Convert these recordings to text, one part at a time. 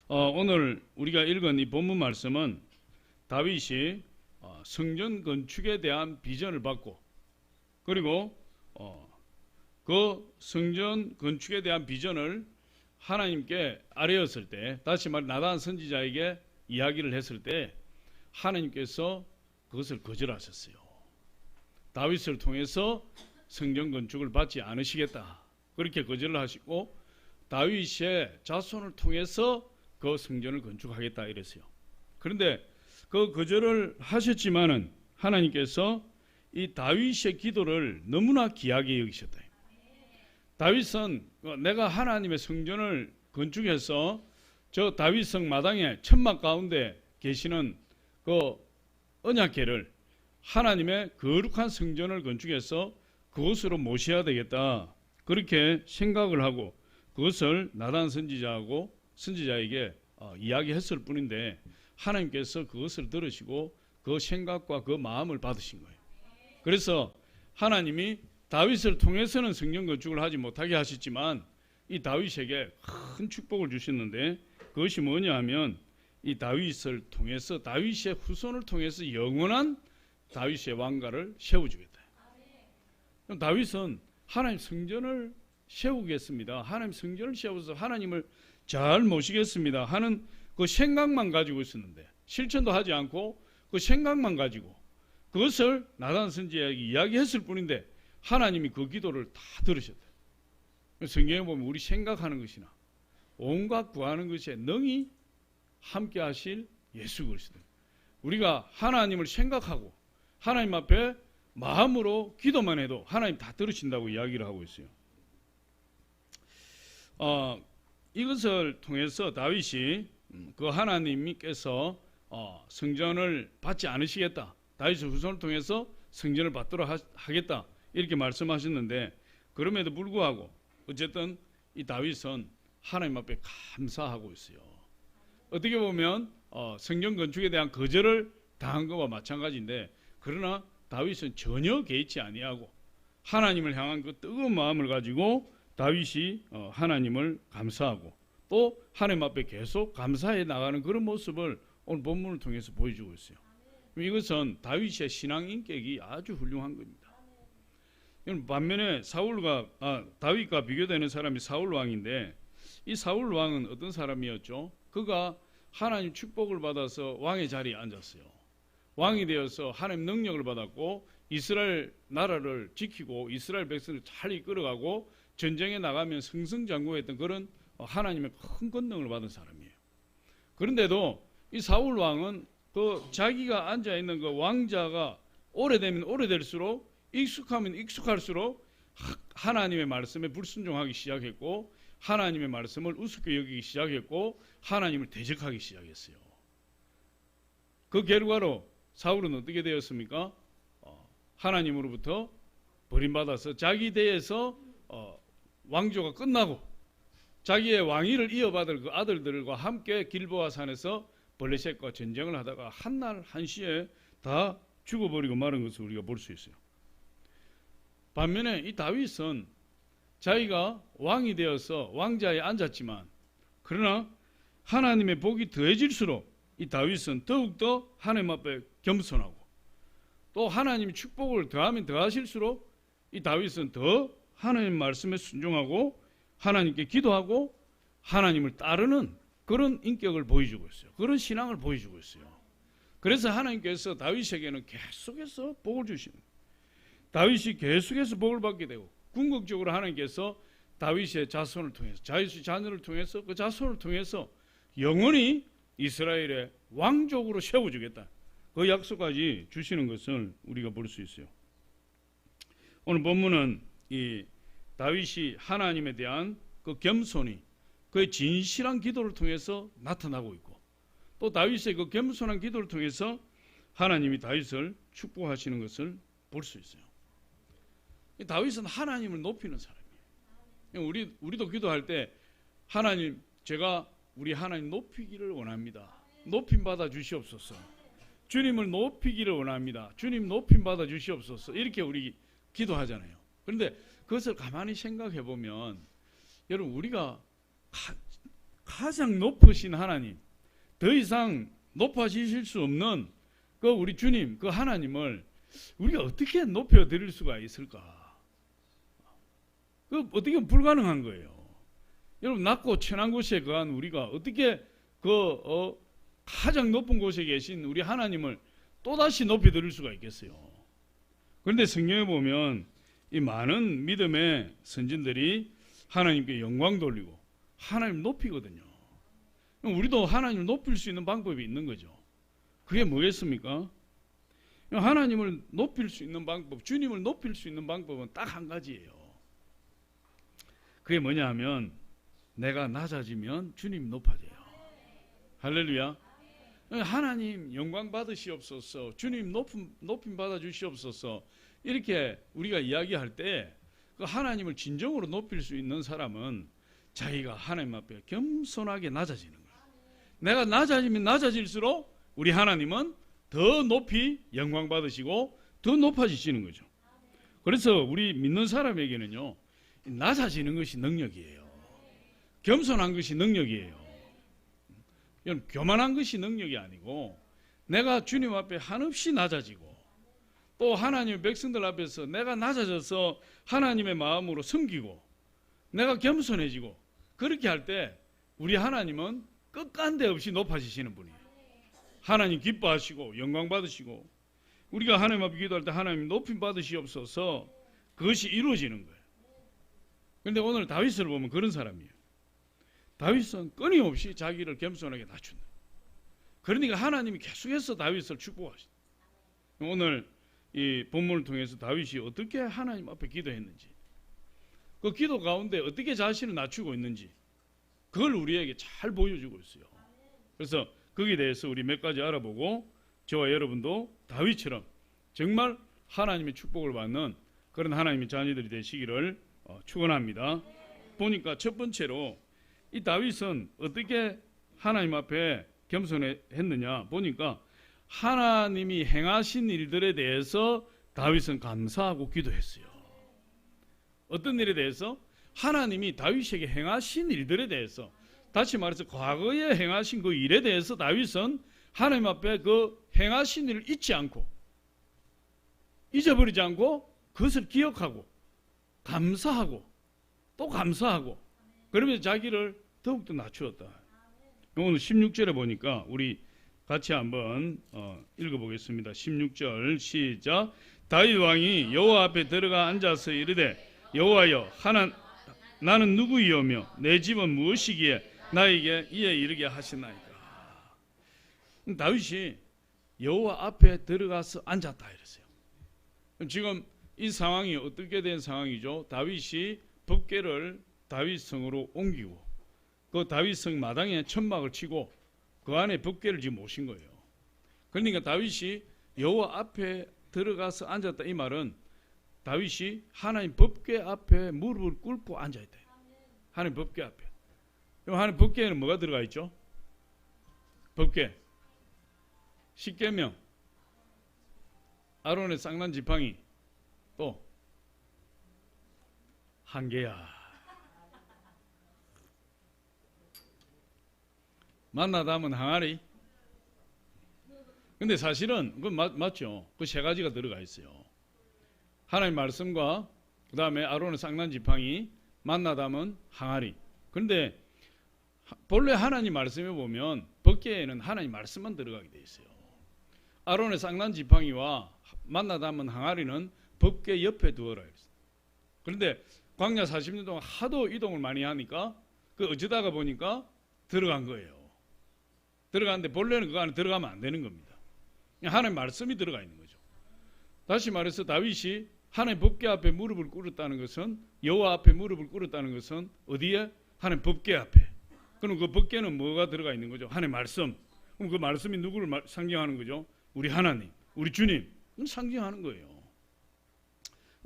오늘 우리가 읽은 이 본문 말씀은 다윗이 성전 건축에 대한 비전을 받고, 그리고 그 성전 건축에 대한 비전을 하나님께 아뢰었을 때, 다시 말해 나단 선지자에게 이야기를 했을 때 하나님께서 그것을 거절하셨어요. 다윗을 통해서 성전 건축을 받지 않으시겠다, 그렇게 거절을 하시고 다윗의 자손을 통해서 그 성전을 건축하겠다 이랬어요. 그런데 그 거절을 하셨지만은 하나님께서 이 다윗의 기도를 너무나 귀하게 여기셨다. 다윗은 내가 하나님의 성전을 건축해서 저 다윗성 마당에 천막 가운데 계시는 그 언약궤를, 하나님의 거룩한 성전을 건축해서 그것으로 모셔야 되겠다, 그렇게 생각을 하고 그것을 나단 선지자에게 이야기했을 뿐인데 하나님께서 그것을 들으시고 그 생각과 그 마음을 받으신 거예요. 그래서 하나님이 다윗을 통해서는 성전 건축을 하지 못하게 하셨지만 이 다윗에게 큰 축복을 주셨는데, 그것이 뭐냐 하면 이 다윗을 통해서, 다윗의 후손을 통해서 영원한 다윗의 왕가를 세워주겠다. 다윗은 하나님 성전을 세우겠습니다, 하나님 성전을 세워서 하나님을 잘 모시겠습니다 하는 그 생각만 가지고 있었는데, 실천도 하지 않고 그 생각만 가지고 그것을 나단 선지자에게 이야기했을 뿐인데 하나님이 그 기도를 다 들으셨다. 성경에 보면 우리 생각하는 것이나 온갖 구하는 것에 능히 함께 하실 예수 그리스도, 우리가 하나님을 생각하고 하나님 앞에 마음으로 기도만 해도 하나님 다 들으신다고 이야기를 하고 있어요. 이것을 통해서 다윗이 그 하나님께서 성전을 받지 않으시겠다, 다윗의 후손을 통해서 성전을 받도록 하겠다 이렇게 말씀하셨는데, 그럼에도 불구하고 어쨌든 이 다윗은 하나님 앞에 감사하고 있어요. 어떻게 보면 성전 건축에 대한 거절을 당한 것과 마찬가지인데, 그러나 다윗은 전혀 개의치 아니하고 하나님을 향한 그 뜨거운 마음을 가지고 다윗이 하나님을 감사하고 또 하나님 앞에 계속 감사해 나가는 그런 모습을 오늘 본문을 통해서 보여주고 있어요. 이것은 다윗의 신앙 인격이 아주 훌륭한 겁니다. 반면에 다윗과 비교되는 사람이 사울 왕인데, 이 사울 왕은 어떤 사람이었죠? 그가 하나님 축복을 받아서 왕의 자리에 앉았어요. 왕이 되어서 하나님 능력을 받았고 이스라엘 나라를 지키고 이스라엘 백성을 잘 이끌어가고 전쟁에 나가면 승승장구했던 그런 하나님의 큰 권능을 받은 사람이에요. 그런데도 이 사울 왕은 그 자기가 앉아 있는 그 왕자가 오래되면 오래될수록, 익숙하면 익숙할수록 하나님의 말씀에 불순종하기 시작했고 하나님의 말씀을 우습게 여기기 시작했고 하나님을 대적하기 시작했어요. 그 결과로 사울은 어떻게 되었습니까? 하나님으로부터 버림받아서 자기 대에서 왕조가 끝나고 자기의 왕위를 이어받을 그 아들들과 함께 길보아 산에서 블레셋과 전쟁을 하다가 한날 한시에 다 죽어버리고 마른 것을 우리가 볼 수 있어요. 반면에 이 다윗은 자기가 왕이 되어서 왕자에 앉았지만, 그러나 하나님의 복이 더해질수록 이 다윗은 더욱더 하나님 앞에 겸손하고 또 하나님이 축복을 더하면 더하실수록 이 다윗은 더 하나님 말씀에 순종하고 하나님께 기도하고 하나님을 따르는 그런 인격을 보여주고 있어요. 그런 신앙을 보여주고 있어요. 그래서 하나님께서 다윗에게는 계속해서 복을 주시는 거예요. 다윗이 계속해서 복을 받게 되고 궁극적으로 하나님께서 다윗의 자손을 통해서, 다윗의 자녀를 통해서, 그 자손을 통해서 영원히 이스라엘의 왕족으로 세워주겠다, 그 약속까지 주시는 것을 우리가 볼 수 있어요. 오늘 본문은 이 다윗이 하나님에 대한 그 겸손이 그의 진실한 기도를 통해서 나타나고 있고, 또 다윗의 그 겸손한 기도를 통해서 하나님이 다윗을 축복하시는 것을 볼 수 있어요. 다윗은 하나님을 높이는 사람이에요. 우리도 기도할 때 하나님, 제가 우리 하나님 높이기를 원합니다. 높임 받아 주시옵소서. 주님을 높이기를 원합니다. 주님 높임 받아 주시옵소서. 이렇게 우리 기도하잖아요. 그런데 그것을 가만히 생각해 보면 여러분, 우리가 가장 높으신 하나님, 더 이상 높아지실 수 없는 그 우리 주님, 그 하나님을 우리가 어떻게 높여드릴 수가 있을까? 그 어떻게 보면 불가능한 거예요. 여러분, 낮고 천한 곳에 거한 우리가 어떻게 가장 높은 곳에 계신 우리 하나님을 또다시 높여드릴 수가 있겠어요? 그런데 성경에 보면 이 많은 믿음의 선진들이 하나님께 영광 돌리고 하나님 높이거든요. 우리도 하나님을 높일 수 있는 방법이 있는 거죠. 그게 뭐겠습니까? 하나님을 높일 수 있는 방법, 주님을 높일 수 있는 방법은 딱 한 가지예요. 그게 뭐냐 하면 내가 낮아지면 주님이 높아져요. 할렐루야. 하나님 영광 받으시옵소서, 주님 높임 받아 주시옵소서, 이렇게 우리가 이야기할 때 그 하나님을 진정으로 높일 수 있는 사람은 자기가 하나님 앞에 겸손하게 낮아지는 거예요. 내가 낮아지면 낮아질수록 우리 하나님은 더 높이 영광 받으시고 더 높아지시는 거죠. 그래서 우리 믿는 사람에게는요, 낮아지는 것이 능력이에요. 겸손한 것이 능력이에요. 이건 교만한 것이 능력이 아니고, 내가 주님 앞에 한없이 낮아지고 또 하나님의 백성들 앞에서 내가 낮아져서 하나님의 마음으로 섬기고 내가 겸손해지고, 그렇게 할 때 우리 하나님은 끝간데 없이 높아지시는 분이에요. 하나님 기뻐하시고 영광 받으시고, 우리가 하나님 앞에 기도할 때 하나님 높임 받으시옵소서, 그것이 이루어지는 거예요. 그런데 오늘 다윗을 보면 그런 사람이에요. 다윗은 끊임없이 자기를 겸손하게 낮춘다. 그러니까 하나님이 계속해서 다윗을 축복하신다. 오늘 이 본문을 통해서 다윗이 어떻게 하나님 앞에 기도했는지, 그 기도 가운데 어떻게 자신을 낮추고 있는지, 그걸 우리에게 잘 보여주고 있어요. 그래서 거기에 대해서 우리 몇 가지 알아보고 저와 여러분도 다윗처럼 정말 하나님의 축복을 받는 그런 하나님의 자녀들이 되시기를 축원합니다. 보니까 첫 번째로 이 다윗은 어떻게 하나님 앞에 겸손했느냐 보니까, 하나님이 행하신 일들에 대해서 다윗은 감사하고 기도했어요. 어떤 일에 대해서? 하나님이 다윗에게 행하신 일들에 대해서, 다시 말해서 과거에 행하신 그 일에 대해서 다윗은 하나님 앞에 그 행하신 일을 잊지 않고 잊어버리지 않고 그것을 기억하고 감사하고 또 감사하고, 그러면서 자기를 더욱더 낮추었다. 오늘 16절에 보니까 우리 같이 한번 읽어보겠습니다. 16절 시작. 다윗 왕이 여호와 앞에 들어가 앉아서 이르되, 여호와여, 나는 누구이오며 내 집은 무엇이기에 나에게 이에 이르게 하시나이까. 다윗이 여호와 앞에 들어가서 앉았다 이랬어요. 지금 이 상황이 어떻게 된 상황이죠? 다윗이 법궤를 다윗성으로 옮기고 그 다윗성 마당에 천막을 치고 그 안에 법궤를 지금 모신 거예요. 그러니까 다윗이 여호와 앞에 들어가서 앉았다, 이 말은 다윗이 하나님 법궤 앞에 무릎을 꿇고 앉아있다. 하나님 법궤 앞에. 하나님 법궤에는 뭐가 들어가 있죠? 법궤, 십계명, 아론의 쌍난 지팡이, 또 한계야. 만나 담은 항아리. 근데 사실은 그건 맞죠. 그 세 가지가 들어가 있어요. 하나님 말씀과 그 다음에 아론의 쌍난 지팡이, 만나 담은 항아리. 그런데 본래 하나님 말씀에 보면 법궤에는 하나님 말씀만 들어가게 돼 있어요. 아론의 쌍난 지팡이와 만나 담은 항아리는 법궤 옆에 두어라 했어요. 그런데 광야 40년 동안 하도 이동을 많이 하니까 그 어쩌다가 보니까 들어간 거예요. 들어갔는데 본래는 그 안에 들어가면 안 되는 겁니다. 하나님 말씀이 들어가 있는 거죠. 다시 말해서 다윗이 하나님 법궤 앞에 무릎을 꿇었다는 것은, 여호와 앞에 무릎을 꿇었다는 것은 어디에? 하나님 법궤 앞에. 그럼 그 법궤는 뭐가 들어가 있는 거죠? 하나님 말씀. 그럼 그 말씀이 누구를 상징하는 거죠? 우리 하나님, 우리 주님 상징하는 거예요.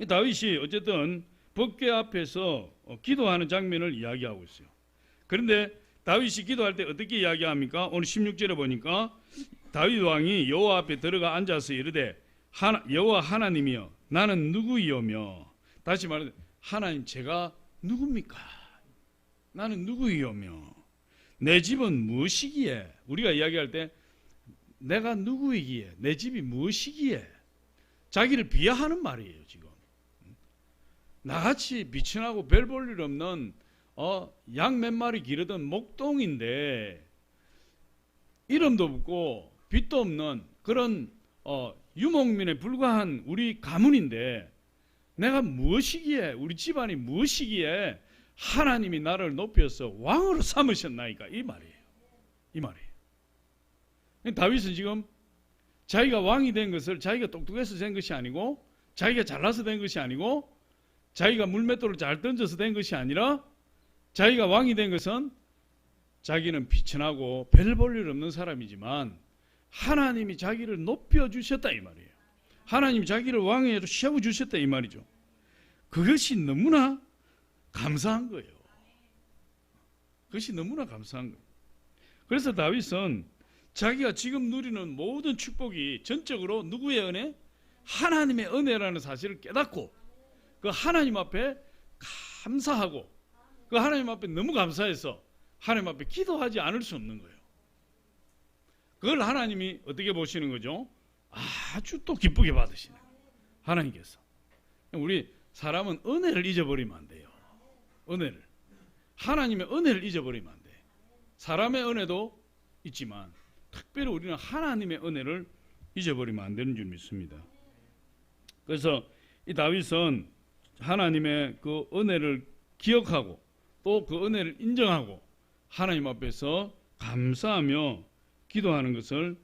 다윗이 어쨌든 법궤 앞에서 기도하는 장면을 이야기하고 있어요. 그런데 다윗이 기도할 때 어떻게 이야기합니까? 오늘 16절에 보니까 다윗 왕이 여호와 앞에 들어가 앉아서 이르되, 여호와 하나님이여, 나는 누구이오며. 다시 말해, 하나님 제가 누굽니까? 나는 누구이오며 내 집은 무엇이기에? 우리가 이야기할 때 내가 누구이기에? 내 집이 무엇이기에? 자기를 비하하는 말이에요. 지금 나같이 비천하고 별 볼 일 없는 양 몇 마리 기르던 목동인데 이름도 없고 빚도 없는 그런 유목민에 불과한 우리 가문인데 내가 무엇이기에, 우리 집안이 무엇이기에 하나님이 나를 높여서 왕으로 삼으셨나이까? 이 말이에요. 이 말이에요. 다윗은 지금 자기가 왕이 된 것을 자기가 똑똑해서 된 것이 아니고, 자기가 잘나서 된 것이 아니고, 자기가 물맷돌을 잘 던져서 된 것이 아니라, 자기가 왕이 된 것은 자기는 비천하고 별 볼 일 없는 사람이지만 하나님이 자기를 높여주셨다 이 말이에요. 하나님이 자기를 왕으로 세워주셨다 이 말이죠. 그것이 너무나 감사한 거예요. 그것이 너무나 감사한 거예요. 그래서 다윗은 자기가 지금 누리는 모든 축복이 전적으로 누구의 은혜? 하나님의 은혜라는 사실을 깨닫고 그 하나님 앞에 감사하고 그 하나님 앞에 너무 감사해서 하나님 앞에 기도하지 않을 수 없는 거예요. 그걸 하나님이 어떻게 보시는 거죠? 아주 또 기쁘게 받으시는 거예요. 하나님께서. 우리 사람은 은혜를 잊어버리면 안 돼요. 은혜를. 하나님의 은혜를 잊어버리면 안 돼. 사람의 은혜도 있지만 특별히 우리는 하나님의 은혜를 잊어버리면 안 되는 줄 믿습니다. 그래서 이 다윗은 하나님의 그 은혜를 기억하고 또 그 은혜를 인정하고 하나님 앞에서 감사하며 기도하는 것을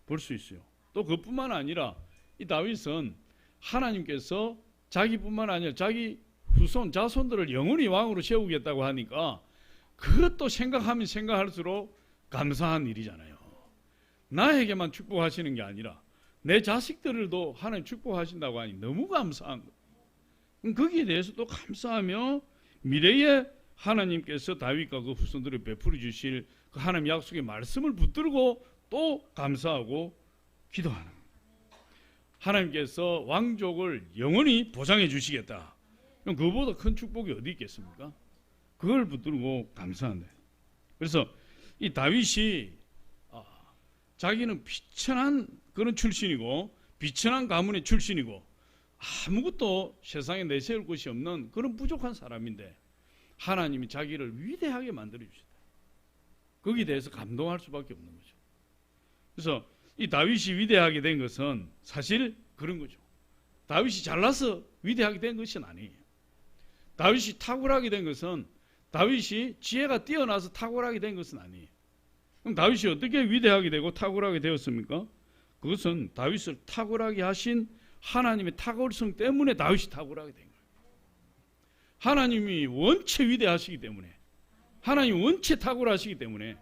볼 수 있어요. 또 그뿐만 아니라 이 다윗은 하나님께서 자기뿐만 아니라 자기 후손 자손들을 영원히 왕으로 세우겠다고 하니까 그것도 생각하면 생각할수록 감사한 일이잖아요. 나에게만 축복하시는 게 아니라 내 자식들도 하나님 축복하신다고 하니 너무 감사한 거예요. 거기에 대해서 또 감사하며 미래에 하나님께서 다윗과 그 후손들을 베풀어 주실 그 하나님 약속의 말씀을 붙들고 또 감사하고 기도하는 거예요. 하나님께서 왕족을 영원히 보장해 주시겠다. 그럼 그보다 큰 축복이 어디 있겠습니까? 그걸 붙들고 감사한다. 그래서 이 다윗이 자기는 비천한 그런 출신이고 비천한 가문의 출신이고 아무것도 세상에 내세울 것이 없는 그런 부족한 사람인데 하나님이 자기를 위대하게 만들어 주셨다. 거기에 대해서 감동할 수밖에 없는 거죠. 그래서 이 다윗이 위대하게 된 것은 사실 그런 거죠. 다윗이 잘나서 위대하게 된 것은 아니에요. 다윗이 탁월하게 된 것은 다윗이 지혜가 뛰어나서 탁월하게 된 것은 아니에요. 그럼 다윗이 어떻게 위대하게 되고 탁월하게 되었습니까? 그것은 다윗을 탁월하게 하신 하나님의 탁월성 때문에 다윗이 탁월하게 된 거예요. 하나님이 원체 위대하시기 때문에 하나님 원체 탁월하시기 때문에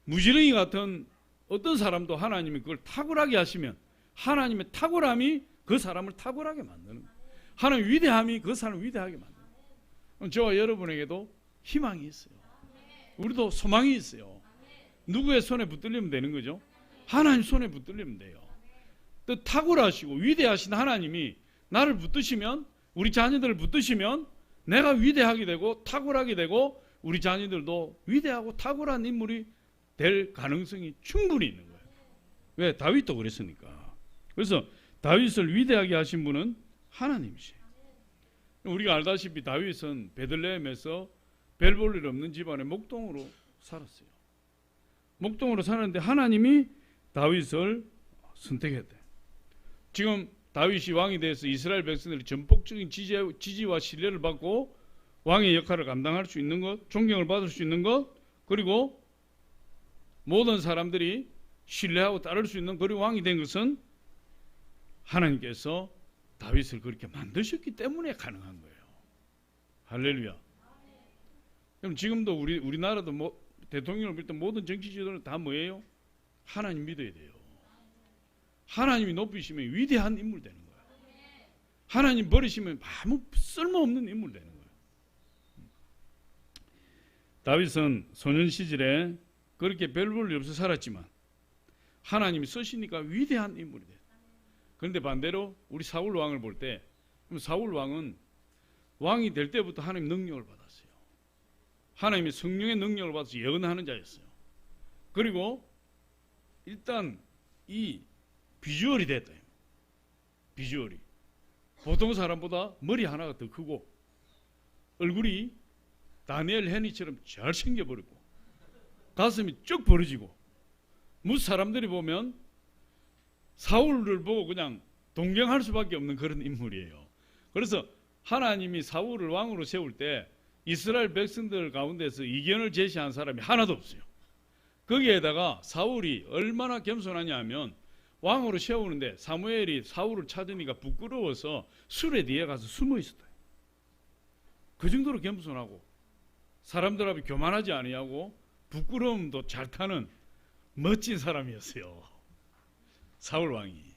무지렁이 같은 어떤 사람도 하나님이 그걸 탁월하게 하시면 하나님의 탁월함이 그 사람을 탁월하게 만드는 거예요. 하나님의 위대함이 그 사람을 위대하게 만드는 거예요. 저와 여러분에게도 희망이 있어요. 우리도 소망이 있어요. 누구의 손에 붙들리면 되는 거죠? 하나님 손에 붙들리면 돼요. 또 탁월하시고 위대하신 하나님이 나를 붙드시면 우리 자녀들을 붙드시면 내가 위대하게 되고 탁월하게 되고 우리 자녀들도 위대하고 탁월한 인물이 될 가능성이 충분히 있는 거예요. 왜? 다윗도 그랬으니까. 그래서 다윗을 위대하게 하신 분은 하나님이세요. 우리가 알다시피 다윗은 베들레헴에서 별 볼 일 없는 집안의 목동으로 살았어요. 목동으로 사는데 하나님이 다윗을 선택했대. 지금 다윗이 왕이 돼서 이스라엘 백성들이 전폭적인 지지와 신뢰를 받고 왕의 역할을 감당할 수 있는 것, 존경을 받을 수 있는 것, 그리고 모든 사람들이 신뢰하고 따를 수 있는 그런 왕이 된 것은 하나님께서 다윗을 그렇게 만드셨기 때문에 가능한 거예요. 할렐루야. 그럼 지금도 우리나라도 대통령을 비롯한 모든 정치 지도는 다 뭐예요? 하나님 믿어야 돼요. 하나님이 높이시면 위대한 인물 되는 거예요. 하나님 버리시면 아무 쓸모없는 인물 되는 거예요. 다윗은 소년 시절에 그렇게 별 볼 일 없어 살았지만 하나님이 쓰시니까 위대한 인물이 돼요. 그런데 반대로 우리 사울 왕을 볼 때 사울 왕은 왕이 될 때부터 하나님 능력을 받았어요. 하나님의 성령의 능력을 받아서 예언하는 자였어요. 그리고 일단 이 비주얼이 됐다. 비주얼이 보통 사람보다 머리 하나가 더 크고 얼굴이 다니엘 헤니처럼 잘 생겨버리고 가슴이 쭉 벌어지고 무슨 사람들이 보면 사울을 보고 그냥 동경할 수밖에 없는 그런 인물이에요. 그래서 하나님이 사울을 왕으로 세울 때 이스라엘 백성들 가운데서 이견을 제시한 사람이 하나도 없어요. 거기에다가 사울이 얼마나 겸손하냐 하면 왕으로 세우는데 사무엘이 사울을 찾으니까 부끄러워서 수레 뒤에 가서 숨어 있었다. 그 정도로 겸손하고 사람들 앞에 교만하지 아니하고 부끄러움도 잘 타는 멋진 사람이었어요. 사울 왕이.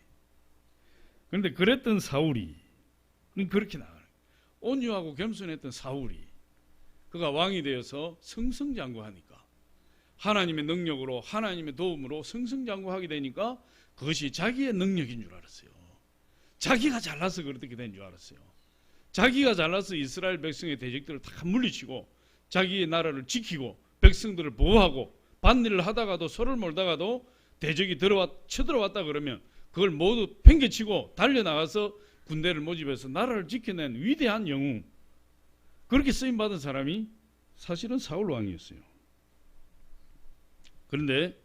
그런데 그랬던 사울이 그렇게 나가요. 온유하고 겸손했던 사울이 그가 왕이 되어서 승승장구하니까 하나님의 능력으로 하나님의 도움으로 승승장구하게 되니까 그것이 자기의 능력인 줄 알았어요. 자기가 잘나서 그렇게 된 줄 알았어요. 자기가 잘나서 이스라엘 백성의 대적들을 다 물리치고 자기의 나라를 지키고 백성들을 보호하고 밭일을 하다가도 소를 몰다가도 대적이 쳐들어왔다 그러면 그걸 모두 팽개치고 달려나가서 군대를 모집해서 나라를 지켜낸 위대한 영웅, 그렇게 쓰임받은 사람이 사실은 사울 왕이었어요. 그런데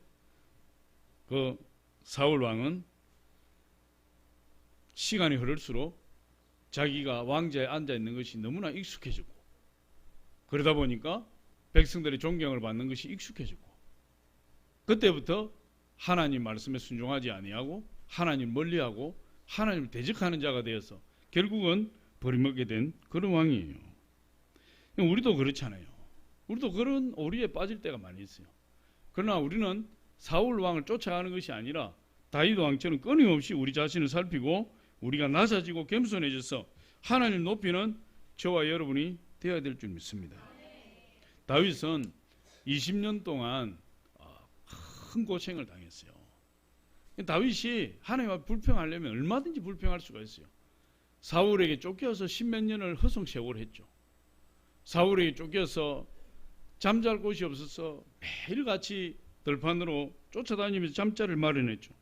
그 사울 왕은 시간이 흐를수록 자기가 왕자에 앉아있는 것이 너무나 익숙해지고 그러다 보니까 백성들의 존경을 받는 것이 익숙해지고 그때부터 하나님 말씀에 순종하지 아니하고 하나님 멀리하고 하나님을 대적하는 자가 되어서 결국은 버림먹게 된 그런 왕이에요. 우리도 그렇잖아요. 우리도 그런 오리에 빠질 때가 많이 있어요. 그러나 우리는 사울 왕을 쫓아가는 것이 아니라 다윗 왕처럼 끊임없이 우리 자신을 살피고 우리가 낮아지고 겸손해져서 하나님 높이는 저와 여러분이 되어야 될 줄 믿습니다. 다윗은 20년 동안 큰 고생을 당했어요. 다윗이 하나님 앞에 불평하려면 얼마든지 불평할 수가 있어요. 사울에게 쫓겨서 10몇 년을 허송세월을 했죠. 사울에게 쫓겨서 잠잘 곳이 없어서 매일같이 들판으로 쫓아다니면서 잠자리를 마련했죠.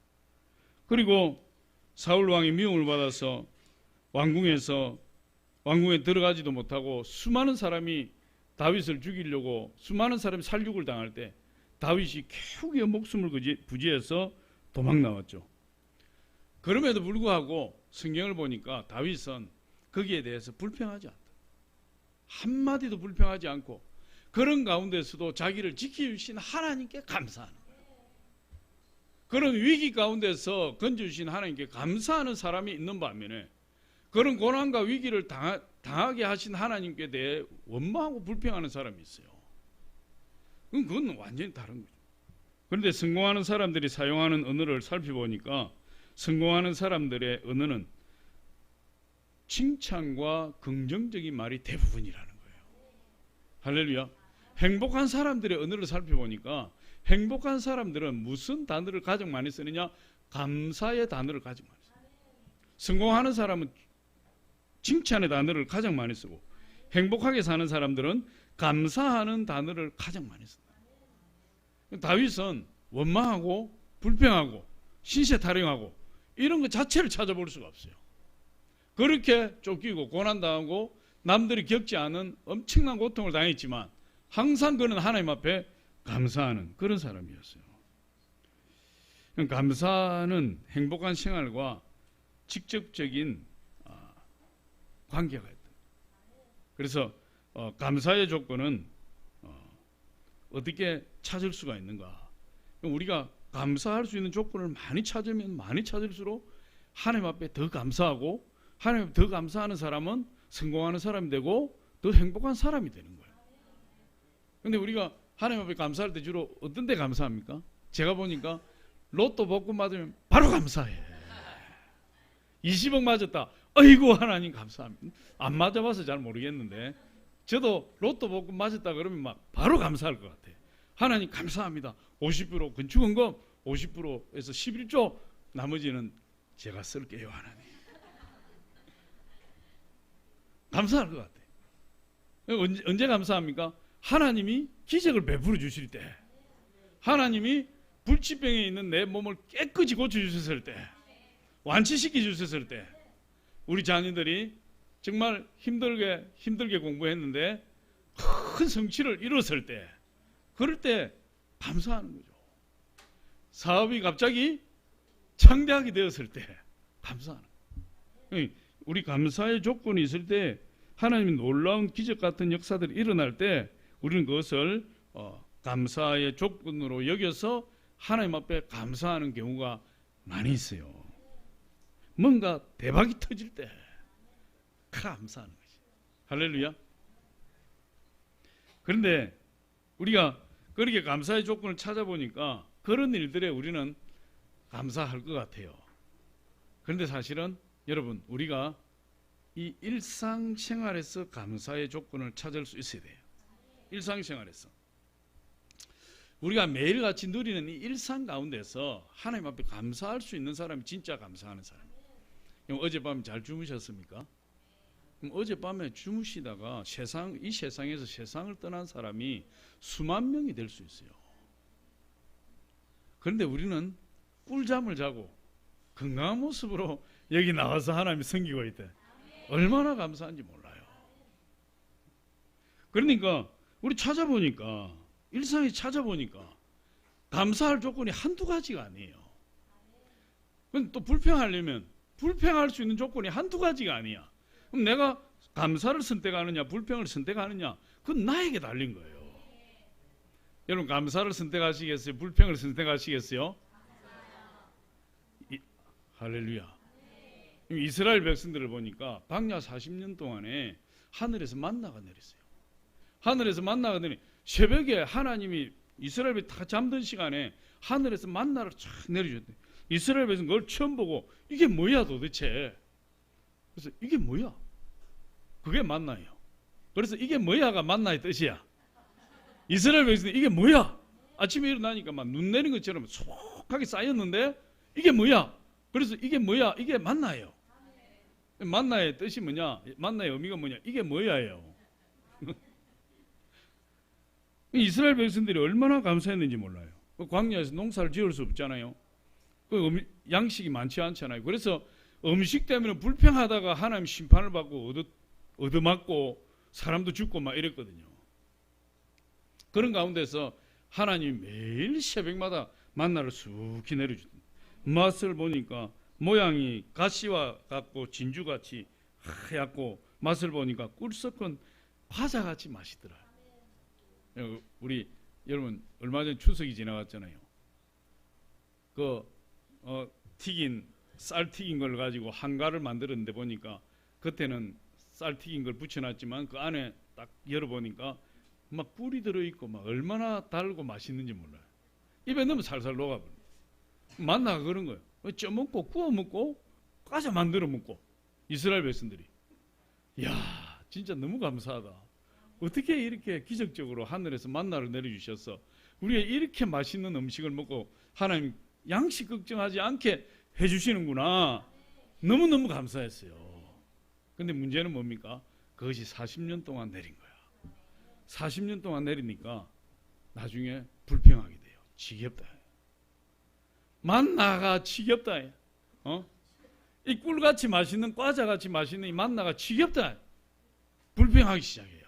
그리고 사울 왕이 미움을 받아서 왕궁에 들어가지도 못하고 수많은 사람이 다윗을 죽이려고 수많은 사람이 살육을 당할 때 다윗이 겨우겨우 목숨을 부지해서 도망 나왔죠. 그럼에도 불구하고 성경을 보니까 다윗은 거기에 대해서 불평하지 않다. 한마디도 불평하지 않고 그런 가운데서도 자기를 지켜주신 하나님께 감사하는 거예요. 그런 위기 가운데서 건져주신 하나님께 감사하는 사람이 있는 반면에 그런 고난과 위기를 당하게 하신 하나님께 대해 원망하고 불평하는 사람이 있어요. 그건 완전히 다른 거죠. 그런데 성공하는 사람들이 사용하는 언어를 살펴보니까 성공하는 사람들의 언어는 칭찬과 긍정적인 말이 대부분이라는 거예요. 할렐루야. 행복한 사람들의 언어를 살펴보니까 행복한 사람들은 무슨 단어를 가장 많이 쓰느냐? 감사의 단어를 가장 많이 써요. 성공하는 사람은 칭찬의 단어를 가장 많이 쓰고 행복하게 사는 사람들은 감사하는 단어를 가장 많이 쓴다. 다윗은 원망하고 불평하고 신세타령하고 이런 것 자체를 찾아볼 수가 없어요. 그렇게 쫓기고 고난당하고 남들이 겪지 않은 엄청난 고통을 당했지만 항상 그는 하나님 앞에 감사하는 그런 사람이었어요. 감사는 행복한 생활과 직접적인 관계가 있다. 그래서 감사의 조건은 어떻게 찾을 수가 있는가? 우리가 감사할 수 있는 조건을 많이 찾으면 많이 찾을수록 하나님 앞에 더 감사하고 하나님 앞에 더 감사하는 사람은 성공하는 사람이 되고 더 행복한 사람이 되는 거예요. 그런데 우리가 하나님 앞에 감사할 때 주로 어떤 데 감사합니까? 제가 보니까 로또 복권 받으면 바로 감사해. 20억 맞았다. 아이고 하나님 감사합니다. 안 맞아봐서 잘 모르겠는데 저도 로또 복권 맞았다 그러면 막 바로 감사할 것 같아. 하나님 감사합니다. 50% 건축원금 50%에서 11조 나머지는 제가 쓸게요 하나님. 감사할 것 같아. 언제 감사합니까? 하나님이 기적을 베풀어 주실 때, 하나님이 불치병에 있는 내 몸을 깨끗이 고쳐주셨을 때, 완치시켜 주셨을 때, 우리 자녀들이 정말 힘들게 공부했는데 큰 성취를 이뤘을 때, 그럴 때 감사하는 거죠. 사업이 갑자기 창대하게 되었을 때 감사하는 거예요. 우리 감사의 조건이 있을 때, 하나님이 놀라운 기적 같은 역사들이 일어날 때 우리는 그것을 감사의 조건으로 여겨서 하나님 앞에 감사하는 경우가 많이 있어요. 뭔가 대박이 터질 때 감사하는 거지. 할렐루야. 그런데 우리가 그렇게 감사의 조건을 찾아보니까 그런 일들에 우리는 감사할 것 같아요. 그런데 사실은 여러분, 우리가 이 일상생활에서 감사의 조건을 찾을 수 있어야 돼요. 일상생활에서 우리가 매일같이 누리는 이 일상 가운데서 하나님 앞에 감사할 수 있는 사람이 진짜 감사하는 사람이에요. 어젯밤 잘 주무셨습니까? 그럼 어젯밤에 주무시다가 이 세상에서 세상을 떠난 사람이 수만 명이 될 수 있어요. 그런데 우리는 꿀잠을 자고 건강한 모습으로 여기 나와서 하나님이 섬기고 있대. 얼마나 감사한지 몰라요. 그러니까 우리 찾아보니까, 일상에 찾아보니까 감사할 조건이 한두 가지가 아니에요. 또 불평할 수 있는 조건이 한두 가지가 아니야. 그럼 내가 감사를 선택하느냐 불평을 선택하느냐, 그건 나에게 달린 거예요. 여러분, 감사를 선택하시겠어요? 불평을 선택하시겠어요? 할렐루야. 이스라엘 백성들을 보니까 광야 40년 동안에 하늘에서 만나가 내렸어요. 하늘에서 만나가 내리 새벽에 하나님이 이스라엘 백성 다 잠든 시간에 하늘에서 만나를 쫙 내려줬대. 이스라엘 백성 그걸 처음 보고 이게 뭐야 도대체. 그래서 이게 뭐야? 그게 만나예요. 그래서 이게 뭐야가 만나의 뜻이야. 이스라엘 백성들이 이게 뭐야? 아침에 일어나니까 막 눈 내린 것처럼 소복하게 쌓였는데 이게 뭐야? 그래서 이게 뭐야? 이게 만나예요. 만나의 뜻이 뭐냐? 만나의 의미가 뭐냐? 이게 뭐야예요. 이스라엘 백성들이 얼마나 감사했는지 몰라요. 광야에서 농사를 지을 수 없잖아요. 양식이 많지 않잖아요. 그래서 음식 때문에 불평하다가 하나님 심판을 받고 얻어맞고 사람도 죽고 막 이랬거든요. 그런 가운데서 하나님이 매일 새벽마다 만나를 쑥히 내려주던, 맛을 보니까 모양이 가시와 같고 진주같이 하얗고, 맛을 보니까 꿀 섞은 과자같이 맛있더라. 우리 여러분 얼마 전에 추석이 지나갔잖아요. 쌀 튀긴 걸 가지고 한가를 만들었는데 보니까 겉에는 쌀 튀긴 걸 붙여놨지만 그 안에 딱 열어보니까 막 꿀이 들어있고 막 얼마나 달고 맛있는지 몰라요. 입에 넣으면 살살 녹아버려요. 만나가 그런 거예요. 쪄먹고 구워먹고 과자 만들어 먹고. 이스라엘 백성들이, 이야 진짜 너무 감사하다. 어떻게 이렇게 기적적으로 하늘에서 만나를 내려주셔서 우리가 이렇게 맛있는 음식을 먹고 하나님 양식 걱정하지 않게 해주시는구나. 너무너무 감사했어요. 근데 문제는 뭡니까? 그것이 40년 동안 내린 거야. 40년 동안 내리니까 나중에 불평하게 돼요. 지겹다. 만나가 지겹다. 이 꿀같이 맛있는, 과자같이 맛있는 이 만나가 지겹다. 불평하기 시작해요.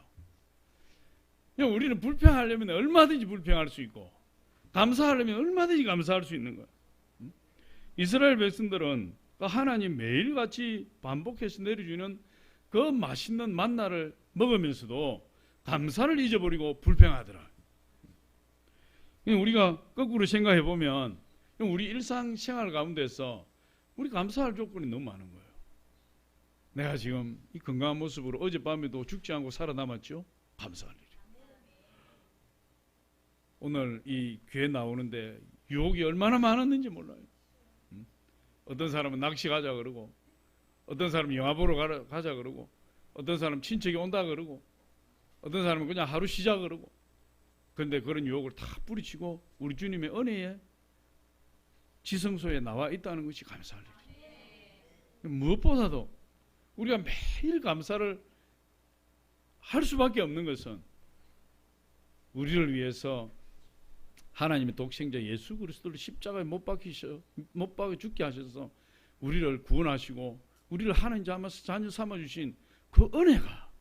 우리는 불평하려면 얼마든지 불평할 수 있고, 감사하려면 얼마든지 감사할 수 있는 거예요. 이스라엘 백성들은 하나님 매일같이 반복해서 내려주는 그 맛있는 만나를 먹으면서도 감사를 잊어버리고 불평하더라. 우리가 거꾸로 생각해 보면 우리 일상생활 가운데서 우리 감사할 조건이 너무 많은 거예요. 내가 지금 이 건강한 모습으로 어젯밤에도 죽지 않고 살아남았죠? 감사할 일이에요. 오늘 이 교회 나오는데 유혹이 얼마나 많았는지 몰라요. 어떤 사람은 낚시 가자 그러고, 어떤 사람은 영화 보러 가자 그러고, 어떤 사람은 친척이 온다 그러고, 어떤 사람은 그냥 하루 쉬자 그러고. 그런데 그런 유혹을 다 뿌리치고 우리 주님의 은혜에 지성소에 나와 있다는 것이 감사할 일이에요. 무엇보다도 우리가 매일 감사를 할 수밖에 없는 것은 우리를 위해서 하나님의 독생자 예수 그리스도를 십자가에 못 박아 죽게 하셔서 우리를 구원하시고 우리를 하나님 자녀 삼아 주신 그 은혜가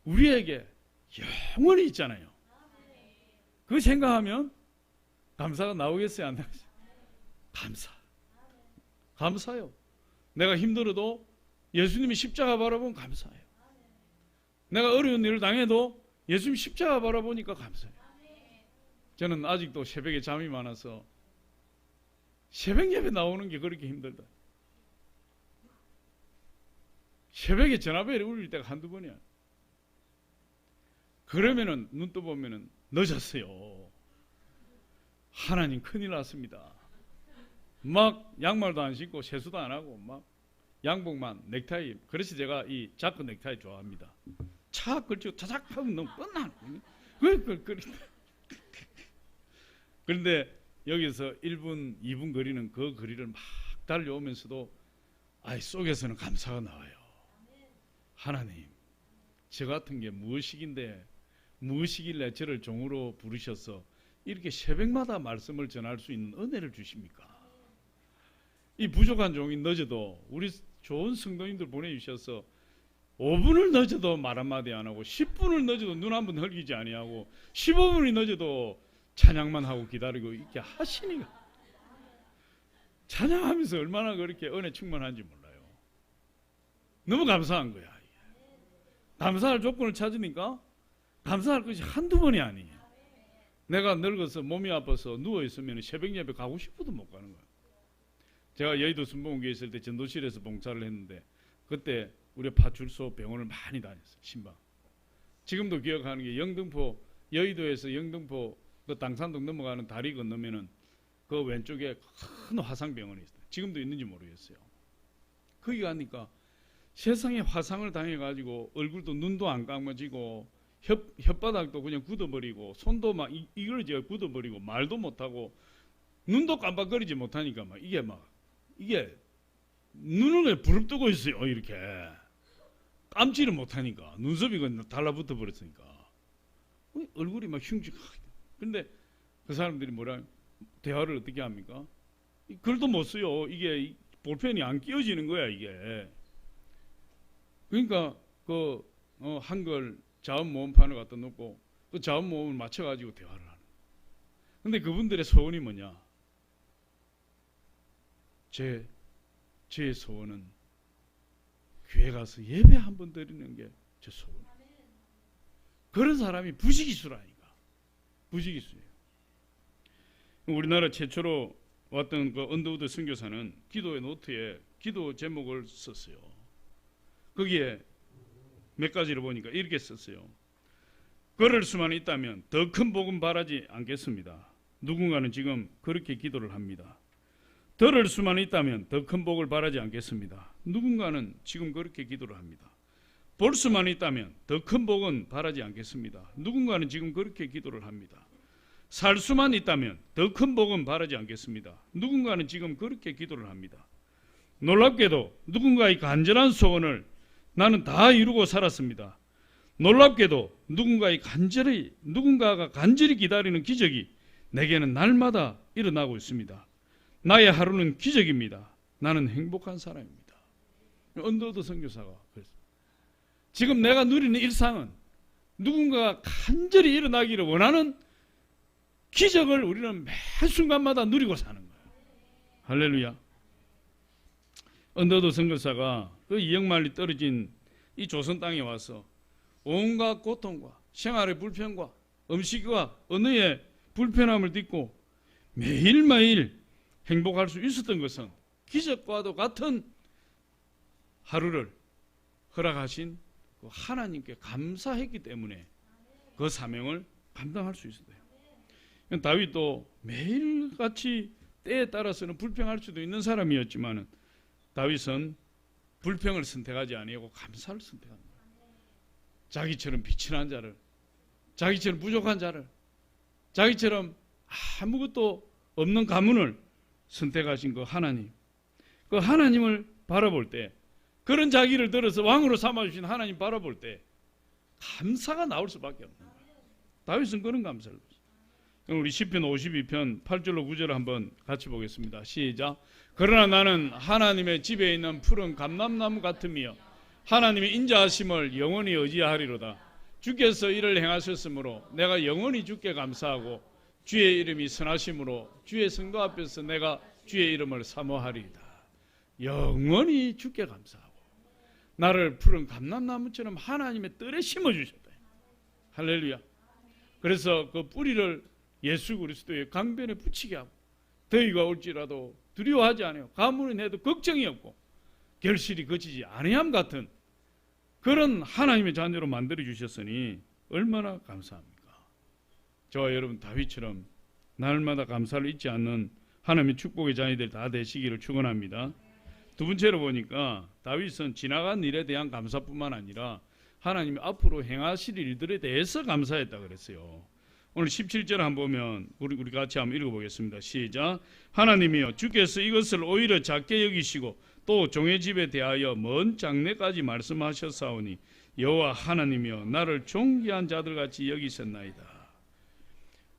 우리에게 영원히 있잖아요. 그 생각하면 감사가 나오겠어요, 안 나오겠어요? 감사요. 내가 힘들어도 예수님이 십자가 바라보면 감사해요. 내가 어려운 일을 당해도 예수님 십자가 바라보니까 감사해요. 저는 아직도 새벽에 잠이 많아서 새벽 예배 나오는 게 그렇게 힘들다. 새벽에 전화벨이 울릴 때가 한두 번이야. 그러면은 눈 떠보면은 늦었어요. 하나님 큰일 났습니다. 막 양말도 안 신고 세수도 안 하고 막 양복만 넥타이. 그래서 제가 이 자크 넥타이 좋아합니다. 차 걸치고 타작 하면 너무 뻔한. 그런데 여기서 1분, 2분 거리는 그 거리를 막 달려오면서도 속에서는 감사가 나와요. 하나님, 저 같은 게 무엇이길래 저를 종으로 부르셔서 이렇게 새벽마다 말씀을 전할 수 있는 은혜를 주십니까? 이 부족한 종이 늦어도 우리 좋은 성도님들 보내주셔서 5분을 늦어도 말 한마디 안 하고 10분을 늦어도 눈 한 번 흘리지 아니하고 15분이 늦어도 찬양만 하고 기다리고 있게 하시니까 찬양하면서 얼마나 그렇게 은혜 충만한지 몰라요. 너무 감사한 거야. 감사할 조건을 찾으니까 감사할 것이 한두 번이 아니에요. 내가 늙어서 몸이 아파서 누워있으면 새벽 예배 가고 싶어도 못 가는 거야. 제가 여의도 순복음교회 있을 때 전도실에서 봉사를 했는데 그때 우리 파출소 병원을 많이 다녔어요. 신방. 지금도 기억하는 게 영등포, 여의도에서 영등포 그 당산동 넘어가는 다리 건너면은 그 왼쪽에 큰 화상병원이 있어요. 지금도 있는지 모르겠어요. 거기 가니까 세상에 화상을 당해가지고 얼굴도 눈도 안 감아지고 혓바닥도 그냥 굳어버리고 손도 막 이걸지 굳어버리고 말도 못하고 눈도 깜빡거리지 못하니까 이게 눈을 부릅뜨고 있어요. 이렇게 감지를 못하니까 눈썹이 달라붙어 버렸으니까 얼굴이 막 흉측하게. 근데 그 사람들이 대화를 어떻게 합니까? 글도 못 써요. 이게 볼펜이 안 끼워지는 거야 이게. 그러니까 한글 자음모음판을 갖다 놓고 그 자음모음을 맞춰가지고 대화를 하는. 근데 그분들의 소원이 뭐냐? 제 소원은 교회 가서 예배 한번 드리는 게 제 소원. 그런 사람이 부지기수라니까. 부지기수예요. 우리나라 최초로 왔던 그 언더우드 선교사는 기도의 노트에 기도 제목을 썼어요. 거기에 몇 가지를 보니까 이렇게 썼어요. 걸을 수만 있다면 더 큰 복음 바라지 않겠습니다. 누군가는 지금 그렇게 기도를 합니다. 들을 수만 있다면 더 큰 복을 바라지 않겠습니다. 누군가는 지금 그렇게 기도를 합니다. 볼 수만 있다면 더 큰 복은 바라지 않겠습니다. 누군가는 지금 그렇게 기도를 합니다. 살 수만 있다면 더 큰 복은 바라지 않겠습니다. 누군가는 지금 그렇게 기도를 합니다. 놀랍게도 누군가의 간절한 소원을 나는 다 이루고 살았습니다. 놀랍게도 누군가가 간절히 기다리는 기적이 내게는 날마다 일어나고 있습니다. 나의 하루는 기적입니다. 나는 행복한 사람입니다. 언더우드 선교사가 그랬어요. 지금 내가 누리는 일상은 누군가가 간절히 일어나기를 원하는 기적을 우리는 매 순간마다 누리고 사는 거예요. 할렐루야. 언더우드 선교사가 그 2억 마일이 떨어진 이 조선 땅에 와서 온갖 고통과 생활의 불편과 음식과 언어의 불편함을 딛고 매일매일 행복할 수 있었던 것은 기적과도 같은 하루를 허락하신 그 하나님께 감사했기 때문에 그 사명을 감당할 수 있었어요. 다윗도 매일같이 때에 따라서는 불평할 수도 있는 사람이었지만 다윗은 불평을 선택하지 아니하고 감사를 선택한 거예요. 자기처럼 비천한 자를, 자기처럼 부족한 자를, 자기처럼 아무것도 없는 가문을 선택하신 그 하나님, 그 하나님을 바라볼 때, 그런 자기를 들어서 왕으로 삼아주신 하나님 바라볼 때 감사가 나올 수밖에 없는 거예요. 다윗은 그런 감사를 받았어요. 우리 시편 52편 8절로 9절을 한번 같이 보겠습니다. 시작. 그러나 나는 하나님의 집에 있는 푸른 감람나무 같으며 하나님의 인자하심을 영원히 의지하리로다. 주께서 이를 행하셨으므로 내가 영원히 주께 감사하고 주의 이름이 선하심으로 주의 성도 앞에서 내가 주의 이름을 사모하리이다. 영원히 주께 감사하고 나를 푸른 감람나무처럼 하나님의 뜰에 심어주셨다. 할렐루야. 그래서 그 뿌리를 예수 그리스도의 강변에 붙이게 하고 더위가 올지라도 두려워하지 않아요. 가물이 내도 걱정이 없고 결실이 거치지 아니함 같은 그런 하나님의 자녀로 만들어 주셨으니 얼마나 감사합니까? 저와 여러분 다윗처럼 날마다 감사를 잊지 않는 하나님의 축복의 자녀들 다 되시기를 축원합니다. 두 번째로 보니까 다윗은 지나간 일에 대한 감사뿐만 아니라 하나님이 앞으로 행하실 일들에 대해서 감사했다 그랬어요. 오늘 17절 한번 보면 우리 같이 한번 읽어보겠습니다. 시작. 하나님이여 주께서 이것을 오히려 작게 여기시고 또 종의 집에 대하여 먼 장래까지 말씀하셨사오니 여호와 하나님이여 나를 존귀한 자들같이 여기셨나이다.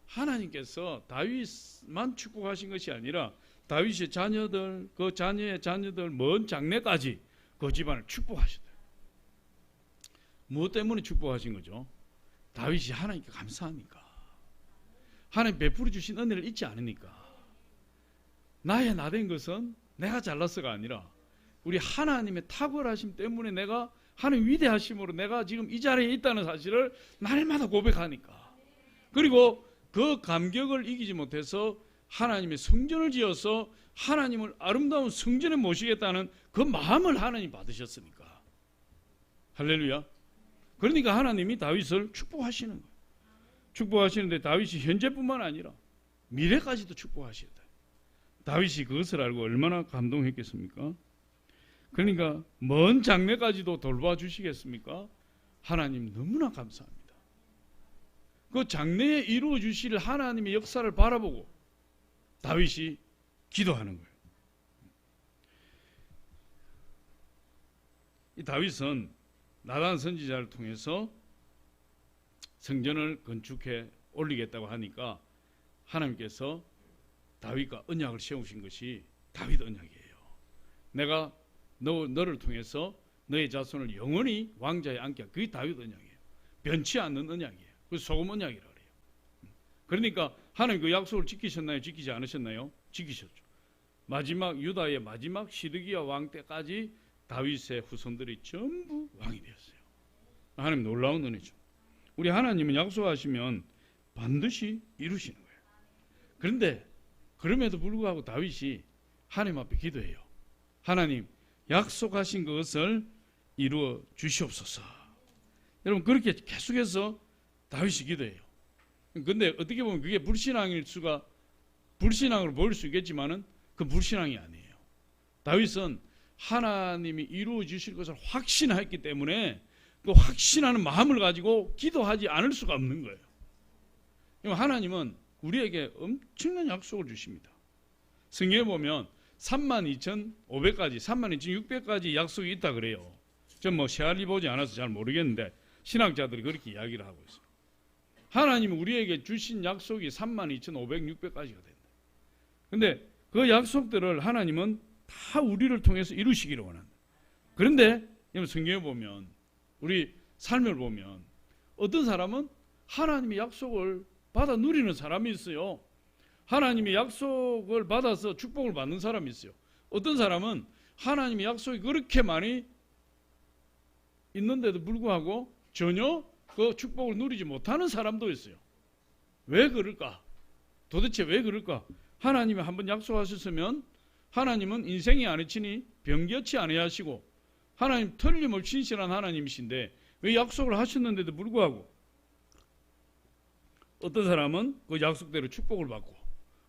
하나님께서 다윗만 축복하신 것이 아니라 다윗의 자녀들, 그 자녀의 자녀들 먼 장래까지 그 집안을 축복하셨다. 무엇 때문에 축복하신 거죠? 다윗이 하나님께 감사하니까. 하나님 베풀어 주신 은혜를 잊지 않으니까. 나의 나된 것은 내가 잘났어가 아니라 우리 하나님의 탁월하심 때문에 내가 하나님 위대하심으로 내가 지금 이 자리에 있다는 사실을 날마다 고백하니까. 그리고 그 감격을 이기지 못해서 하나님의 성전을 지어서 하나님을 아름다운 성전에 모시겠다는 그 마음을 하나님 받으셨으니까. 할렐루야. 그러니까 하나님이 다윗을 축복하시는 거예요. 축복하시는데 다윗이 현재뿐만 아니라 미래까지도 축복하시다. 다윗이 그것을 알고 얼마나 감동했겠습니까? 그러니까 먼 장래까지도 돌봐주시겠습니까? 하나님 너무나 감사합니다. 그 장래에 이루어 주실 하나님의 역사를 바라보고 다윗이 기도하는 거예요. 이 다윗은 나단 선지자를 통해서 성전을 건축해 올리겠다고 하니까 하나님께서 다윗과 언약을 세우신 것이 다윗 언약이에요. 내가 너를 통해서 너의 자손을 영원히 왕자에 앉게 하고 그게 다윗 언약이에요. 변치 않는 언약이에요. 그 소금 언약이라고 그래요. 그러니까 하나님 그 약속을 지키셨나요? 지키지 않으셨나요? 지키셨죠. 마지막 유다의 마지막 시드기야 왕 때까지 다윗의 후손들이 전부 왕이 되었어요. 하나님 놀라운 은혜죠. 우리 하나님은 약속하시면 반드시 이루시는 거예요. 그런데 그럼에도 불구하고 다윗이 하나님 앞에 기도해요. 하나님 약속하신 것을 이루어 주시옵소서. 여러분 그렇게 계속해서 다윗이 기도해요. 근데 어떻게 보면 그게 불신앙으로 보일 수 있겠지만은 그 불신앙이 아니에요. 다윗은 하나님이 이루어 주실 것을 확신했기 때문에 그 확신하는 마음을 가지고 기도하지 않을 수가 없는 거예요. 하나님은 우리에게 엄청난 약속을 주십니다. 성경에 보면 32,500까지 32,600까지 약속이 있다 그래요. 전 세알이 보지 않아서 잘 모르겠는데 신학자들이 그렇게 이야기를 하고 있어요. 하나님이 우리에게 주신 약속이 32,500, 600까지가 된다. 근데 그 약속들을 하나님은 다 우리를 통해서 이루시기를 원한다. 그런데 성경에 보면 우리 삶을 보면 어떤 사람은 하나님의 약속을 받아 누리는 사람이 있어요. 하나님의 약속을 받아서 축복을 받는 사람이 있어요. 어떤 사람은 하나님의 약속이 그렇게 많이 있는데도 불구하고 전혀 그 축복을 누리지 못하는 사람도 있어요. 왜 그럴까? 도대체 왜 그럴까? 하나님이 한번 약속하셨으면 하나님은 인생이 아니치니 변개치 아니하시고 하나님 틀림없이 신실한 하나님이신데 왜 약속을 하셨는데도 불구하고 어떤 사람은 그 약속대로 축복을 받고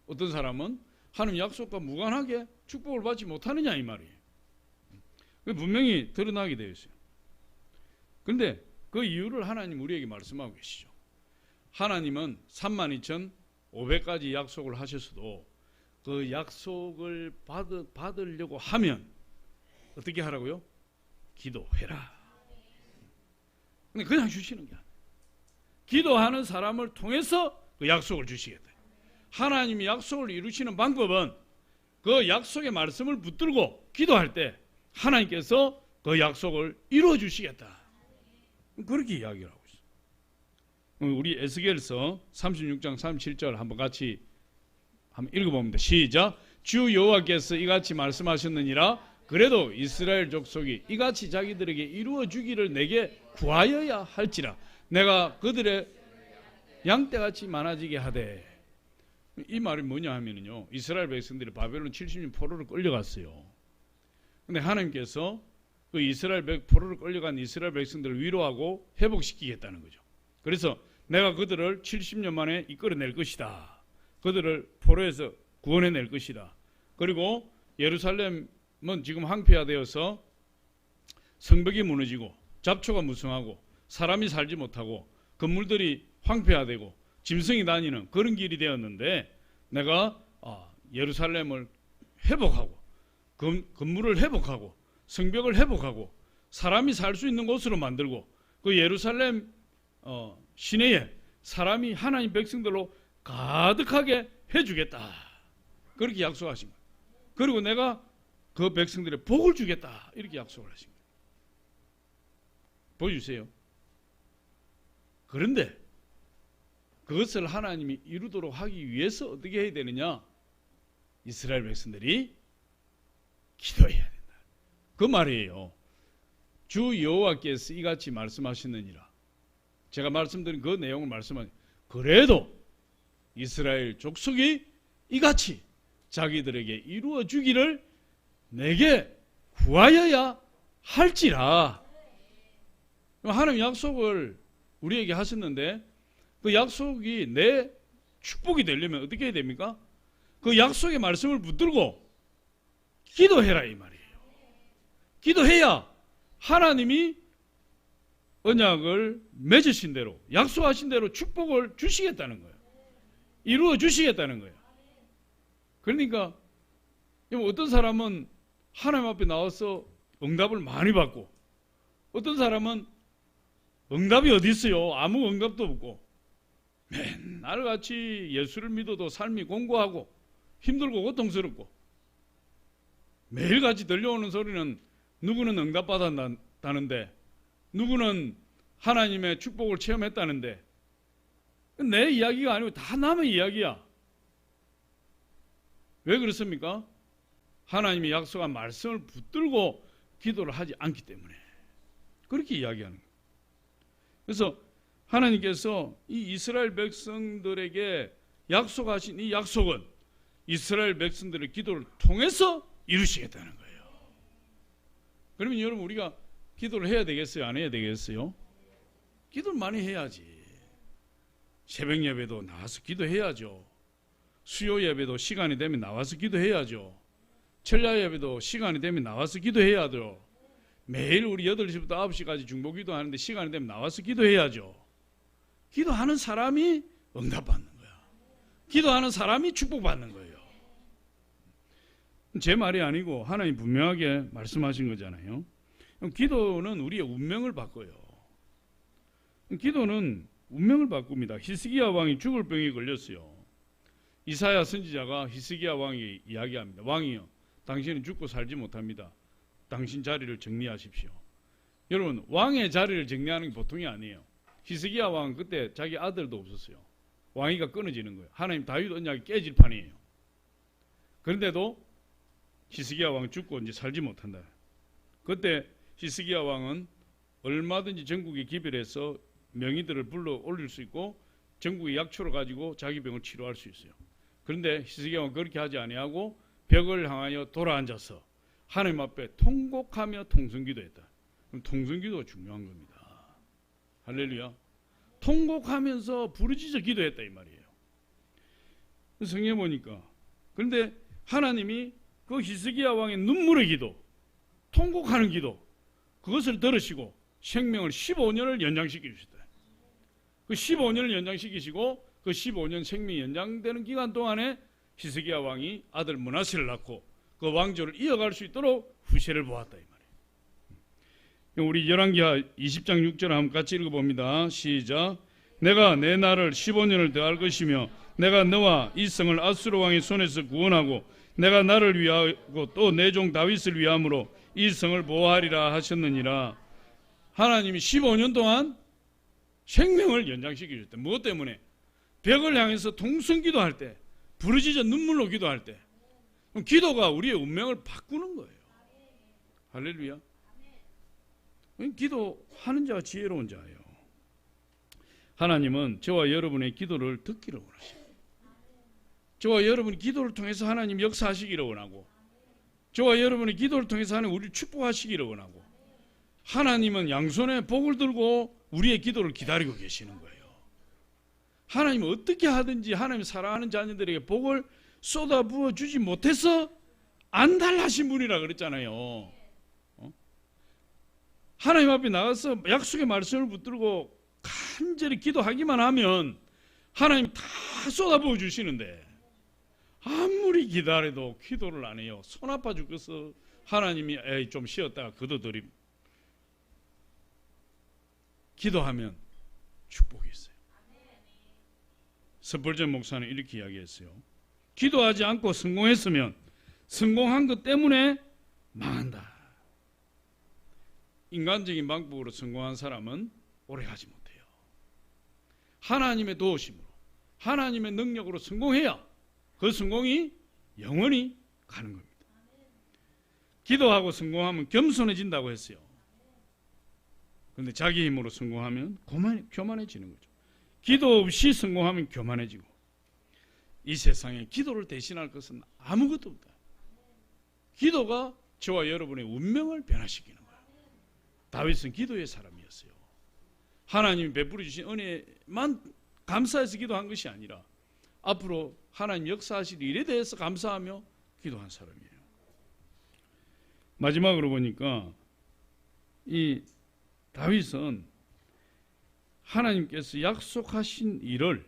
어떤 사람은 하나님 약속과 무관하게 축복을 받지 못하느냐 이 말이에요. 분명히 드러나게 되어 있어요. 그런데 그 이유를 하나님 우리에게 말씀하고 계시죠. 하나님은 32,500가지 약속을 하셨어도 그 약속을 받으려고 하면 어떻게 하라고요? 기도해라. 근데 그냥 주시는 게 아니에요. 기도하는 사람을 통해서 그 약속을 주시겠다. 하나님이 약속을 이루시는 방법은 그 약속의 말씀을 붙들고 기도할 때 하나님께서 그 약속을 이루어 주시겠다. 그렇게 이야기를 하고 있어요. 우리 에스겔서 36장 37절 한번 같이 한번 읽어봅니다. 시작. 주 여호와께서 이같이 말씀하셨느니라. 그래도 이스라엘 족속이 이같이 자기들에게 이루어 주기를 내게 구하여야 할지라. 내가 그들의 양떼같이 많아지게 하되. 이 말이 뭐냐 하면요, 이스라엘 백성들이 바벨론 70년 포로로 끌려갔어요. 근데 하나님께서 그 이스라엘 포로로 끌려간 이스라엘 백성들을 위로하고 회복시키겠다는 거죠. 그래서 내가 그들을 70년 만에 이끌어낼 것이다. 그들을 포로에서 구원해낼 것이다. 그리고 예루살렘은 지금 황폐화되어서 성벽이 무너지고 잡초가 무성하고 사람이 살지 못하고 건물들이 황폐화되고 짐승이 다니는 그런 길이 되었는데, 내가 예루살렘을 회복하고 건물을 회복하고 성벽을 회복하고 사람이 살 수 있는 곳으로 만들고 그 예루살렘 시내에 사람이 하나님 백성들로 가득하게 해주겠다. 그렇게 약속하신 거예요. 그리고 내가 그 백성들의 복을 주겠다. 이렇게 약속을 하신 거예요. 보여주세요. 그런데 그것을 하나님이 이루도록 하기 위해서 어떻게 해야 되느냐? 이스라엘 백성들이 기도해야 된다. 그 말이에요. 주 여호와께서 이같이 말씀하셨느니라. 제가 말씀드린 그 내용을 말씀하니, 그래도 이스라엘 족속이 이같이 자기들에게 이루어 주기를 내게 구하여야 할지라. 하나님 약속을 우리에게 하셨는데 그 약속이 내 축복이 되려면 어떻게 해야 됩니까? 그 약속의 말씀을 붙들고 기도해라 이 말이에요. 기도해야 하나님이 언약을 맺으신 대로 약속하신 대로 축복을 주시겠다는 거예요. 이루어 주시겠다는 거예요. 그러니까 어떤 사람은 하나님 앞에 나와서 응답을 많이 받고, 어떤 사람은 응답이 어디 있어요? 아무 응답도 없고 맨날 같이 예수를 믿어도 삶이 공고하고 힘들고 고통스럽고, 매일같이 들려오는 소리는 누구는 응답받았다는데 누구는 하나님의 축복을 체험했다는데, 내 이야기가 아니고 다 남의 이야기야. 왜 그렇습니까? 하나님이 약속한 말씀을 붙들고 기도를 하지 않기 때문에 그렇게 이야기하는 거예요. 그래서 하나님께서 이 이스라엘 백성들에게 약속하신 이 약속은 이스라엘 백성들의 기도를 통해서 이루시겠다는 거예요. 그러면 여러분, 우리가 기도를 해야 되겠어요? 안 해야 되겠어요? 기도를 많이 해야지. 새벽 예배도 나와서 기도해야죠. 수요 예배도 시간이 되면 나와서 기도해야죠. 철야 예배도 시간이 되면 나와서 기도해야죠. 매일 우리 8시부터 9시까지 중보 기도하는데 시간이 되면 나와서 기도해야죠. 기도하는 사람이 응답받는 거야. 기도하는 사람이 축복받는 거예요. 제 말이 아니고 하나님 분명하게 말씀하신 거잖아요. 기도는 우리의 운명을 바꿔요. 기도는 운명을 바꿉니다. 히스기야 왕이 죽을 병에 걸렸어요. 이사야 선지자가 히스기야 왕이 이야기합니다. 왕이여, 당신은 죽고 살지 못합니다. 당신 자리를 정리하십시오. 여러분, 왕의 자리를 정리하는 게 보통이 아니에요. 히스기야 왕은 그때 자기 아들도 없었어요. 왕위가 끊어지는 거예요. 하나님 다윗 언약이 깨질 판이에요. 그런데도 히스기야 왕은 죽고 이제 살지 못한다. 그때 히스기야 왕은 얼마든지 전국에 기별해서 명의들을 불러 올릴 수 있고 전국의 약초를 가지고 자기 병을 치료할 수 있어요. 그런데 히스기야 왕은 그렇게 하지 아니하고 벽을 향하여 돌아앉아서 하나님 앞에 통곡하며 통성기도했다. 그럼 통성기도가 중요한 겁니다. 할렐루야. 통곡하면서 부르짖어 기도했다 이 말이에요. 성경에 보니까, 그런데 하나님이 그 히스기야 왕의 눈물의 기도, 통곡하는 기도, 그것을 들으시고 생명을 15년을 연장시켜 주셨다. 그 15년을 연장시키시고 그 15년 생명이 연장되는 기간 동안에 히스기야 왕이 아들 므낫세를 낳고 그 왕조를 이어갈 수 있도록 후세를 보았다 이 말이에요. 우리 열왕기하 20장 6절 한번 같이 읽어봅니다. 시작. 내가 내 날을 15년을 더할 것이며 내가 너와 이 성을 아수르 왕의 손에서 구원하고 내가 나를 위하고 또 내 종 다윗을 위함으로 이 성을 보호하리라 하셨느니라. 하나님이 15년 동안 생명을 연장시켜 주셨다. 무엇 때문에? 벽을 향해서 통성 기도할 때, 부르짖어 눈물로 기도할 때, 그럼 기도가 우리의 운명을 바꾸는 거예요. 할렐루야. 기도하는 자가 지혜로운 자예요. 하나님은 저와 여러분의 기도를 듣기를 원하십니다. 저와 여러분이 기도를 통해서 하나님 역사하시기를 원하고, 저와 여러분의 기도를 통해서 하나님 우리를 축복하시기를 원하고, 하나님은 양손에 복을 들고 우리의 기도를 기다리고 계시는 거예요. 하나님은 어떻게 하든지 하나님 사랑하는 자녀들에게 복을 쏟아부어 주지 못해서 안달하신 분이라 그랬잖아요. 하나님 앞에 나가서 약속의 말씀을 붙들고 간절히 기도하기만 하면 하나님 다 쏟아부어 주시는데, 아무리 기다려도 기도를 안 해요. 손 아파 죽겠어. 하나님이 에이 좀 쉬었다가 거둬들임. 기도하면 축복이 있어요. 스펄전 목사는 이렇게 이야기했어요. 기도하지 않고 성공했으면 성공한 것 때문에 망한다. 인간적인 방법으로 성공한 사람은 오래 가지 못해요. 하나님의 도우심으로, 하나님의 능력으로 성공해야 그 성공이 영원히 가는 겁니다. 기도하고 성공하면 겸손해진다고 했어요. 그런데 자기 힘으로 성공하면 교만해지는 거죠. 기도 없이 성공하면 교만해지고, 이 세상에 기도를 대신할 것은 아무것도 없다. 기도가 저와 여러분의 운명을 변화시키는 거예요. 다윗은 기도의 사람이었어요. 하나님이 베풀어 주신 은혜만 감사해서 기도한 것이 아니라 앞으로 하나님 역사하실 일에 대해서 감사하며 기도한 사람이에요. 마지막으로 보니까 이 다윗은 하나님께서 약속하신 일을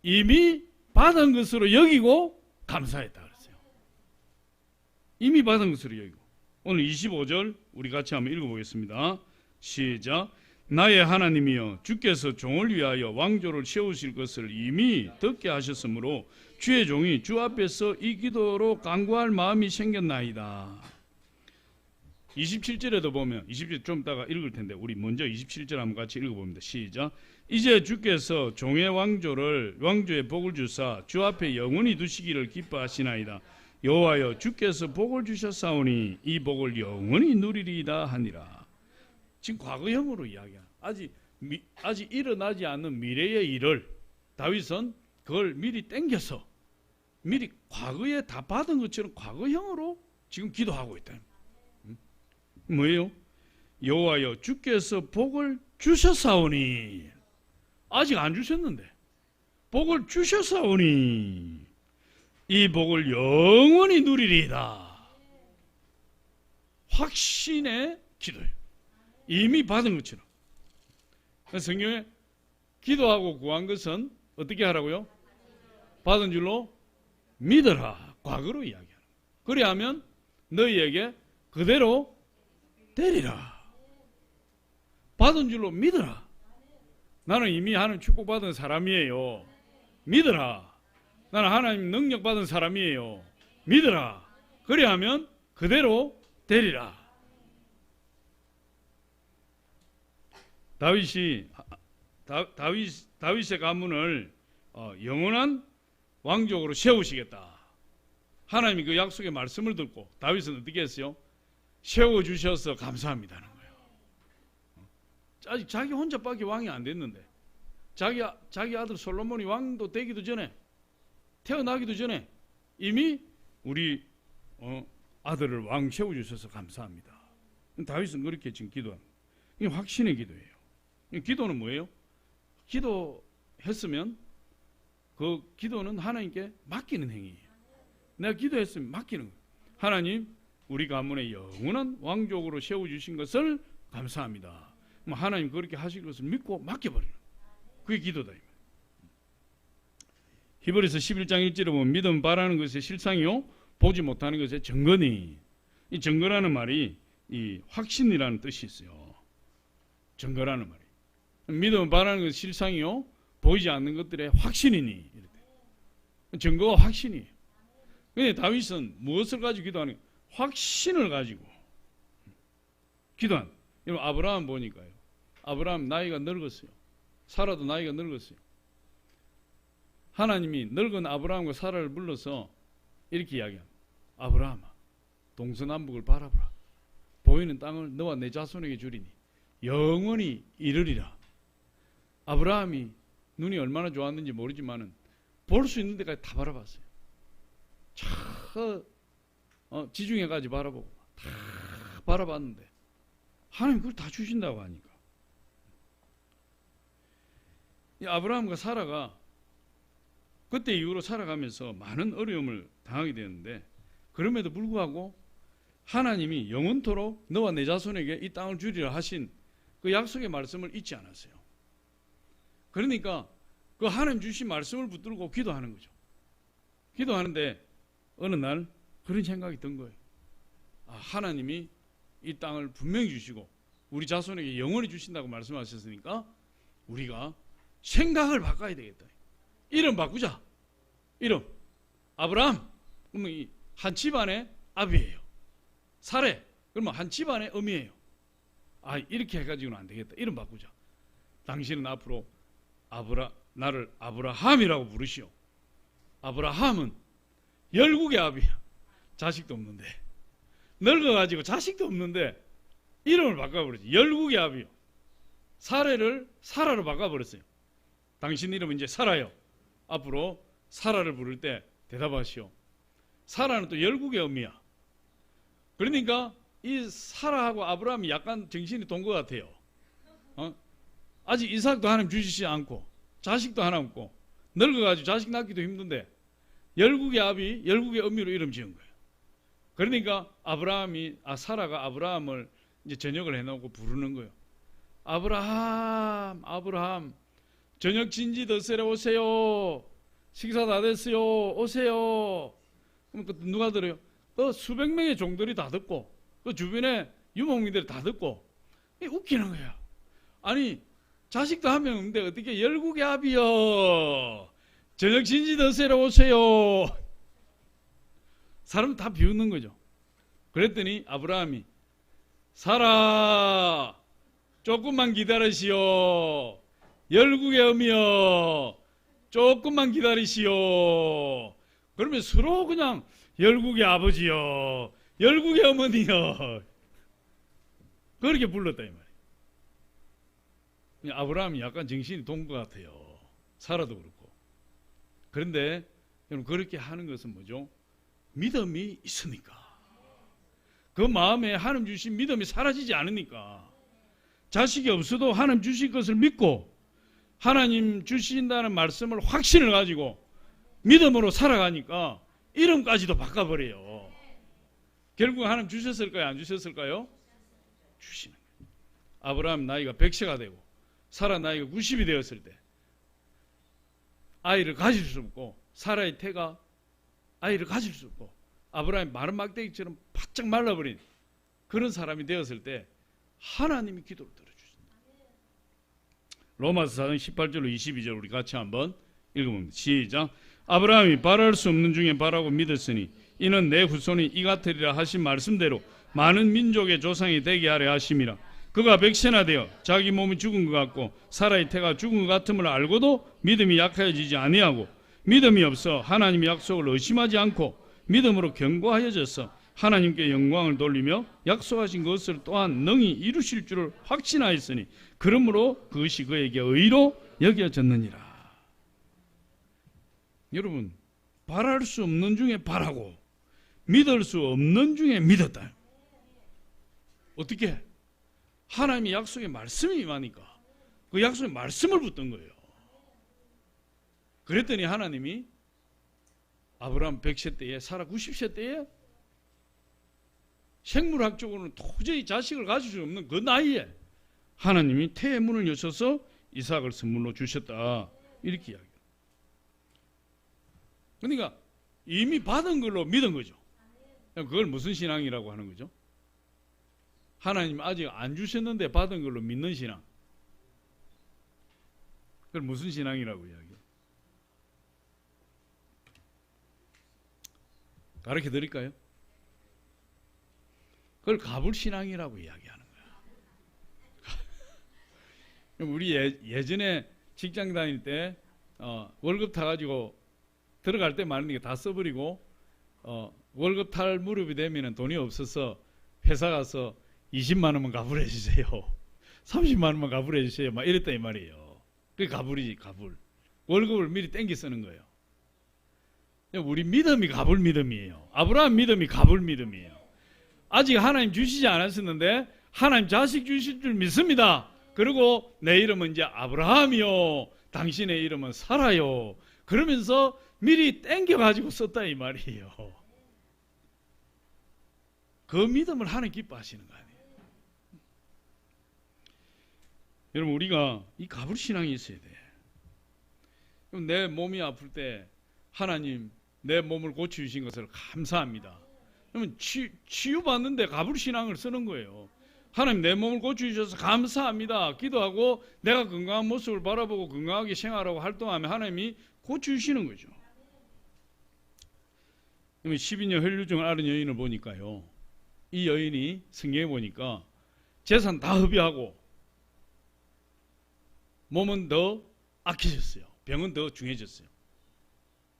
이미 받은 것으로 여기고 감사했다 그랬어요. 이미 받은 것으로 여기고. 오늘 25절 우리 같이 한번 읽어보겠습니다. 시작. 나의 하나님이여, 주께서 종을 위하여 왕조를 세우실 것을 이미 듣게 하셨으므로 주의 종이 주 앞에서 이 기도로 간구할 마음이 생겼나이다. 27절에도 보면, 27절 좀 이따가 읽을 텐데 우리 먼저 27절 한번 같이 읽어봅니다. 시작. 이제 주께서 종의 왕조의 복을 주사 주 앞에 영원히 두시기를 기뻐하시나이다. 여호와여, 주께서 복을 주셨사오니 이 복을 영원히 누리리이다 하니라. 지금 과거형으로 이야기야. 아직 일어나지 않는 미래의 일을 다윗은 그걸 미리 땡겨서 미리 과거에 다 받은 것처럼 과거형으로 지금 기도하고 있다. 뭐예요? 여호와여, 주께서 복을 주셨사오니, 아직 안 주셨는데 복을 주셨사오니 이 복을 영원히 누리리이다. 확신의 기도예요. 이미 받은 것처럼. 성경에 기도하고 구한 것은 어떻게 하라고요? 받은 줄로 믿어라. 과거로 이야기하는 거예요. 그리하면 너희에게 그대로 되리라. 받은 줄로 믿어라. 나는 이미 하나님 축복받은 사람이에요. 믿어라. 나는 하나님 능력 받은 사람이에요. 믿어라. 그리하면 그대로 되리라. 다윗의 가문을 영원한 왕족으로 세우시겠다. 하나님이 그 약속의 말씀을 듣고 다윗은 어떻게 했어요? 세워주셔서 감사합니다는 거예요. 아직 자기 혼자밖에 왕이 안 됐는데, 자기 아들 솔로몬이 왕도 되기도 전에, 태어나기도 전에 이미 우리 아들을 왕 세워주셔서 감사합니다. 다윗은 그렇게 지금 기도합니다. 이게 확신의 기도예요. 기도는 뭐예요? 기도했으면 그 기도는 하나님께 맡기는 행위예요. 내가 기도했으면 맡기는 거예요. 하나님, 우리 가문의 영원한 왕족으로 세워주신 것을 감사합니다. 하나님 그렇게 하실 것을 믿고 맡겨버리는, 그게 기도다. 히브리서 11장 1절에 보면 믿음 바라는 것의 실상이요 보지 못하는 것의 증거니, 이 증거라는 말이 이 확신이라는 뜻이 있어요. 증거라는 말이. 믿음은 바라는 것 실상이요 보이지 않는 것들의 확신이니. 증거가 확신이에요. 근데 다윗은 무엇을 가지고 기도하는 거예요? 확신을 가지고 기도한. 여러분 아브라함 보니까요. 아브라함 나이가 늙었어요. 사라도 나이가 늙었어요. 하나님이 늙은 아브라함과 사라를 불러서 이렇게 이야기합니다. 아브라함아, 동서남북을 바라보라. 보이는 땅을 너와 내 자손에게 주리니 영원히 이르리라. 아브라함이 눈이 얼마나 좋았는지 모르지만은 볼 수 있는 데까지 다 바라봤어요. 지중해까지 바라보고 다 바라봤는데 하나님 그걸 다 주신다고 하니까. 이 아브라함과 사라가 그때 이후로 살아가면서 많은 어려움을 당하게 되었는데 그럼에도 불구하고 하나님이 영원토록 너와 내 자손에게 이 땅을 주리라 하신 그 약속의 말씀을 잊지 않았어요. 그러니까 그 하나님 주신 말씀을 붙들고 기도하는 거죠. 기도하는데 어느 날 그런 생각이 든 거예요. 하나님이 이 땅을 분명히 주시고 우리 자손에게 영원히 주신다고 말씀하셨으니까 우리가 생각을 바꿔야 되겠다. 이름 바꾸자. 이름 아브라함 그러면 한 집안의 아비예요. 사레 그러면 한 집안의 어미예요. 이렇게 해가지고는 안 되겠다. 이름 바꾸자. 당신은 앞으로 나를 아브라함이라고 부르시오. 아브라함은 열국의 아비야. 자식도 없는데 늙어가지고 자식도 없는데 이름을 바꿔버렸지. 열국의 아비요. 사레를 사라로 바꿔버렸어요. 당신 이름은 이제 사라요. 앞으로 사라를 부를 때 대답하시오. 사라는 또 열국의 어미야. 그러니까 이 사라하고 아브라함이 약간 정신이 돈 것 같아요. 아직 이삭도 하나님 주시지 않고 자식도 하나 없고 늙어가지고 자식 낳기도 힘든데 열국의 아비, 열국의 어미로 이름 지은 거예요. 그러니까 사라가 아브라함을 이제 저녁을 해놓고 부르는 거예요. 아브라함, 아브라함, 저녁 진지 드세요. 오세요. 식사 다 됐어요. 오세요. 그럼 누가 들어요? 수백 명의 종들이 다 듣고 그 주변에 유목민들이 다 듣고 웃기는 거야. 아니 자식도 한 명 없는데 어떻게 열국의 아비여 저녁 진지 드세요. 오세요. 사람 다 비웃는 거죠. 그랬더니 아브라함이 사라 조금만 기다리시오. 열국의 어미여 조금만 기다리시오. 그러면 서로 그냥 열국의 아버지여 열국의 어머니여 그렇게 불렀다 이 말이에요. 아브라함이 약간 정신이 돈 것 같아요. 사라도 그렇고. 그런데 여러분 그렇게 하는 것은 뭐죠? 믿음이 있으니까. 그 마음에 하나님 주신 믿음이 사라지지 않으니까. 자식이 없어도 하나님 주신 것을 믿고 하나님 주신다는 말씀을 확신을 가지고 믿음으로 살아가니까 이름까지도 바꿔버려요. 결국 하나님 주셨을까요? 안 주셨을까요? 주시는 거예요. 아브라함 나이가 100세가 되고 사라 나이가 90이 되었을 때 아이를 가질 수 없고 사라의 태가 아이를 가질 수 없고 아브라함이 마른 막대기처럼 바짝 말라버린 그런 사람이 되었을 때 하나님이 기도를 들어주신다. 로마서 4장 18절로 22절 우리 같이 한번 읽어봅니다. 시작. 아브라함이 바랄 수 없는 중에 바라고 믿었으니 이는 내 후손이 이 같으리라 하신 말씀대로 많은 민족의 조상이 되게 하려 하심이라. 그가 100세나 되어 자기 몸이 죽은 것 같고 사라의 태가 죽은 것 같음을 알고도 믿음이 약해지지 아니하고 믿음이 없어 하나님의 약속을 의심하지 않고 믿음으로 견고하여져서 하나님께 영광을 돌리며 약속하신 것을 또한 능히 이루실 줄을 확신하였으니 그러므로 그것이 그에게 의로 여겨졌느니라. 여러분 바랄 수 없는 중에 바라고 믿을 수 없는 중에 믿었다. 어떻게? 하나님의 약속의 말씀이 임하니까 그 약속의 말씀을 붙든 거예요. 그랬더니 하나님이 아브라함 100세 때에 사라 90세 때에 생물학적으로는 도저히 자식을 가질 수 없는 그 나이에 하나님이 태의 문을 여셔서 이삭을 선물로 주셨다. 이렇게 이야기해요. 그러니까 이미 받은 걸로 믿은 거죠. 그걸 무슨 신앙이라고 하는 거죠? 하나님 아직 안 주셨는데 받은 걸로 믿는 신앙. 그걸 무슨 신앙이라고 이야기해요? 가르쳐 드릴까요? 그걸 가불신앙이라고 이야기하는 거야. 우리 예전에 직장 다닐 때 월급 타가지고 들어갈 때 많은 게 다 써버리고 월급 탈 무렵이 되면 돈이 없어서 회사 가서 20만 원만 가불해 주세요. 30만 원만 가불해 주세요. 막 이랬다 이 말이에요. 그게 가불이지, 가불. 월급을 미리 땡겨 쓰는 거예요. 우리 믿음이 가불 믿음이에요. 아브라함 믿음이 가불 믿음이에요. 아직 하나님 주시지 않았었는데 하나님 자식 주실 줄 믿습니다. 그리고 내 이름은 이제 아브라함이요, 당신의 이름은 사라요. 그러면서 미리 땡겨가지고 썼다 이 말이에요. 그 믿음을 하나님 기뻐하시는 거 아니에요. 여러분, 우리가 이 가불신앙이 있어야 돼. 그럼 내 몸이 아플 때 하나님 내 몸을 고쳐주신 것을 감사합니다. 그러면 치유받는데 가불신앙을 쓰는 거예요. 하나님 내 몸을 고쳐주셔서 감사합니다. 기도하고 내가 건강한 모습을 바라보고 건강하게 생활하고 활동하면 하나님이 고쳐주시는 거죠. 12년 혈류증을 앓은 여인을 보니까요, 이 여인이 성경에 보니까 재산 다 흡입하고 몸은 더 악해졌어요. 병은 더 중해졌어요.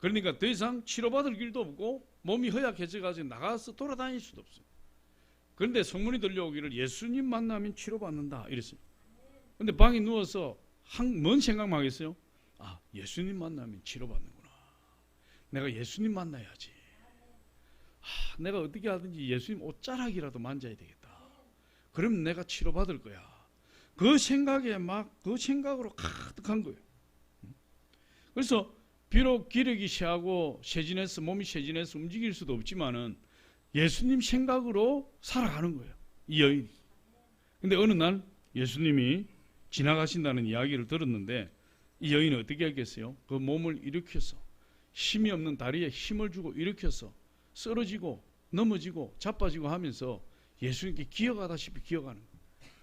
그러니까 더 이상 치료받을 길도 없고 몸이 허약해져가지고 나가서 돌아다닐 수도 없어요. 그런데 소문이 들려오기를 예수님 만나면 치료받는다 이랬어요. 그런데 방에 누워서 뭔 생각만 하겠어요? 아, 예수님 만나면 치료받는구나. 내가 예수님 만나야지. 내가 어떻게 하든지 예수님 옷자락이라도 만져야 되겠다. 그러면 내가 치료받을 거야. 그 생각에 그 생각으로 가득한 거예요. 그래서 비록 기력이 쇠하고 쇠진해서 몸이 쇠진해서 움직일 수도 없지만은 예수님 생각으로 살아가는 거예요, 이 여인이. 근데 어느 날 예수님이 지나가신다는 이야기를 들었는데 이 여인은 어떻게 했겠어요? 그 몸을 일으켜서 힘이 없는 다리에 힘을 주고 일으켜서 쓰러지고 넘어지고 자빠지고 하면서 예수님께 기어가다시피 기어가는 거예요.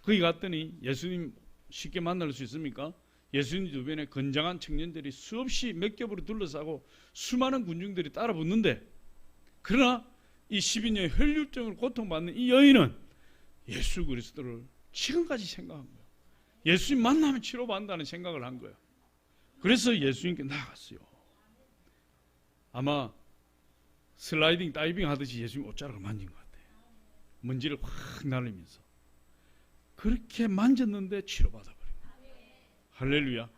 거기 갔더니 예수님 쉽게 만날 수 있습니까? 예수님 주변에 건장한 청년들이 수없이 몇 겹으로 둘러싸고 수많은 군중들이 따라 붙는데, 그러나 이 12년 혈류증을 고통받는 이 여인은 예수 그리스도를 지금까지 생각한 거예요. 예수님 만나면 치료받는다는 생각을 한 거예요. 그래서 예수님께 나아갔어요. 아마 슬라이딩 다이빙 하듯이 예수님 옷자락을 만진 것 같아요. 먼지를 확 날리면서 그렇게 만졌는데 치료받아버려요. 할렐루야.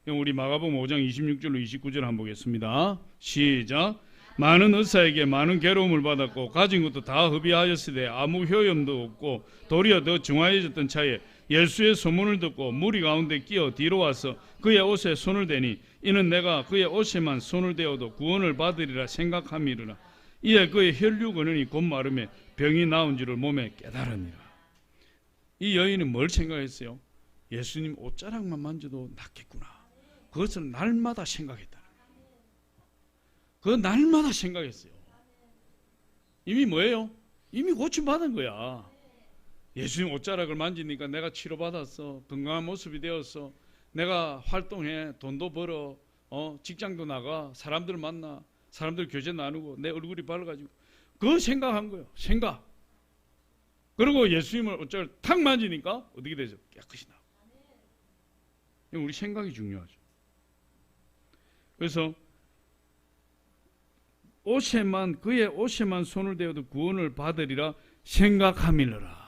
우리 마가복음 5장 26절로 29절 한번 보겠습니다. 시작. 많은 의사에게 많은 괴로움을 받았고 가진 것도 다 흡입하였으되 아무 효염도 없고 도리어 더 중하여졌던 차에 예수의 소문을 듣고 무리 가운데 끼어 뒤로 와서 그의 옷에 손을 대니 이는 내가 그의 옷에만 손을 대어도 구원을 받으리라 생각함이르라. 이에 그의 혈류 근원이 곧 마름에 병이 나은 줄을 몸에 깨달으니라. 이 여인은 뭘 생각했어요? 예수님 옷자락만 만져도 낫겠구나. 그것을 날마다 생각했다. 그 날마다 생각했어요. 이미 뭐예요? 이미 고침받은 거야. 예수님 옷자락을 만지니까 내가 치료받았어. 건강한 모습이 되었어. 내가 활동해. 돈도 벌어. 직장도 나가. 사람들 만나. 사람들 교제 나누고 내 얼굴이 밝아가지고 그거 생각한 거예요. 생각. 그리고 예수님을 옷자락을 탁 만지니까 어떻게 되죠? 깨끗이 나고. 우리 생각이 중요하죠. 그래서 그의 옷에만 손을 대어도 구원을 받으리라 생각함이라.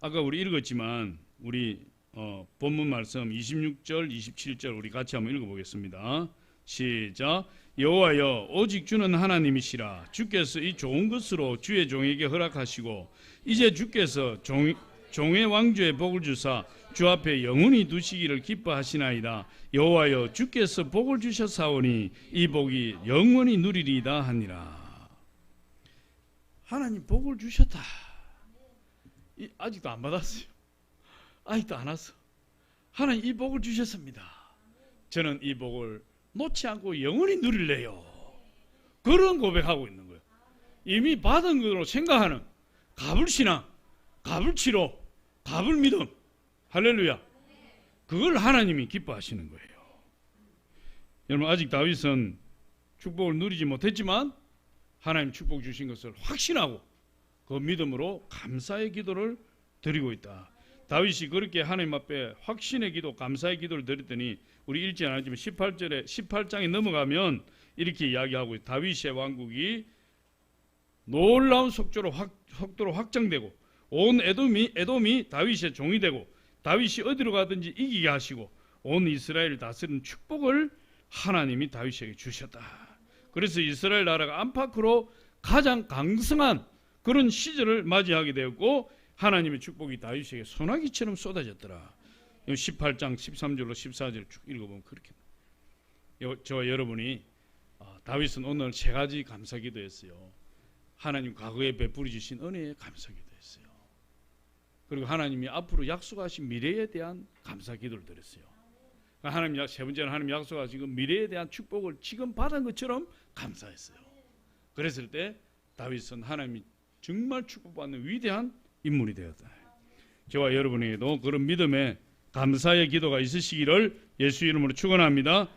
아까 우리 읽었지만 우리 본문 말씀 26절 27절 우리 같이 한번 읽어보겠습니다. 시작. 여호와여 오직 주는 하나님이시라. 주께서 이 좋은 것으로 주의 종에게 허락하시고 이제 주께서 종의 왕조의 복을 주사 주 앞에 영원히 두시기를 기뻐하시나이다. 여호와여 주께서 복을 주셨사오니 이 복이 영원히 누리리이다 하니라. 하나님 복을 주셨다. 아직도 안 받았어요. 아직도 안 왔어. 하나님 이 복을 주셨습니다. 저는 이 복을 놓지 않고 영원히 누릴래요. 그런 고백하고 있는 거예요. 이미 받은 것으로 생각하는 가불신앙, 가불치료, 가불믿음. 할렐루야. 그걸 하나님이 기뻐하시는 거예요. 여러분, 아직 다윗은 축복을 누리지 못했지만 하나님 축복 주신 것을 확신하고 그 믿음으로 감사의 기도를 드리고 있다. 다윗이 그렇게 하나님 앞에 확신의 기도, 감사의 기도를 드렸더니 우리 읽지 않았지만 18장에 넘어가면 이렇게 이야기하고, 다윗의 왕국이 놀라운 속도로 확장되고 온 에돔이 다윗의 종이 되고 다윗이 어디로 가든지 이기게 하시고 온 이스라엘을 다스리는 축복을 하나님이 다윗에게 주셨다. 그래서 이스라엘 나라가 안팎으로 가장 강성한 그런 시절을 맞이하게 되었고 하나님의 축복이 다윗에게 소나기처럼 쏟아졌더라. 18장 13절로 14절을 쭉 읽어보면 그렇게, 저와 여러분이 다윗은 오늘 세 가지 감사 기도했어요. 하나님 과거에 베풀어 주신 은혜에 감사 기도했어요. 그리고 하나님이 앞으로 약속하신 미래에 대한 감사 기도를 드렸어요. 하나님, 세 번째는 하나님 약속하신 그 미래에 대한 축복을 지금 받은 것처럼 감사했어요. 그랬을 때 다윗은 하나님이 정말 축복받는 위대한 인물이 되었다. 저와 여러분에게도 그런 믿음의 감사의 기도가 있으시기를 예수 이름으로 축원합니다.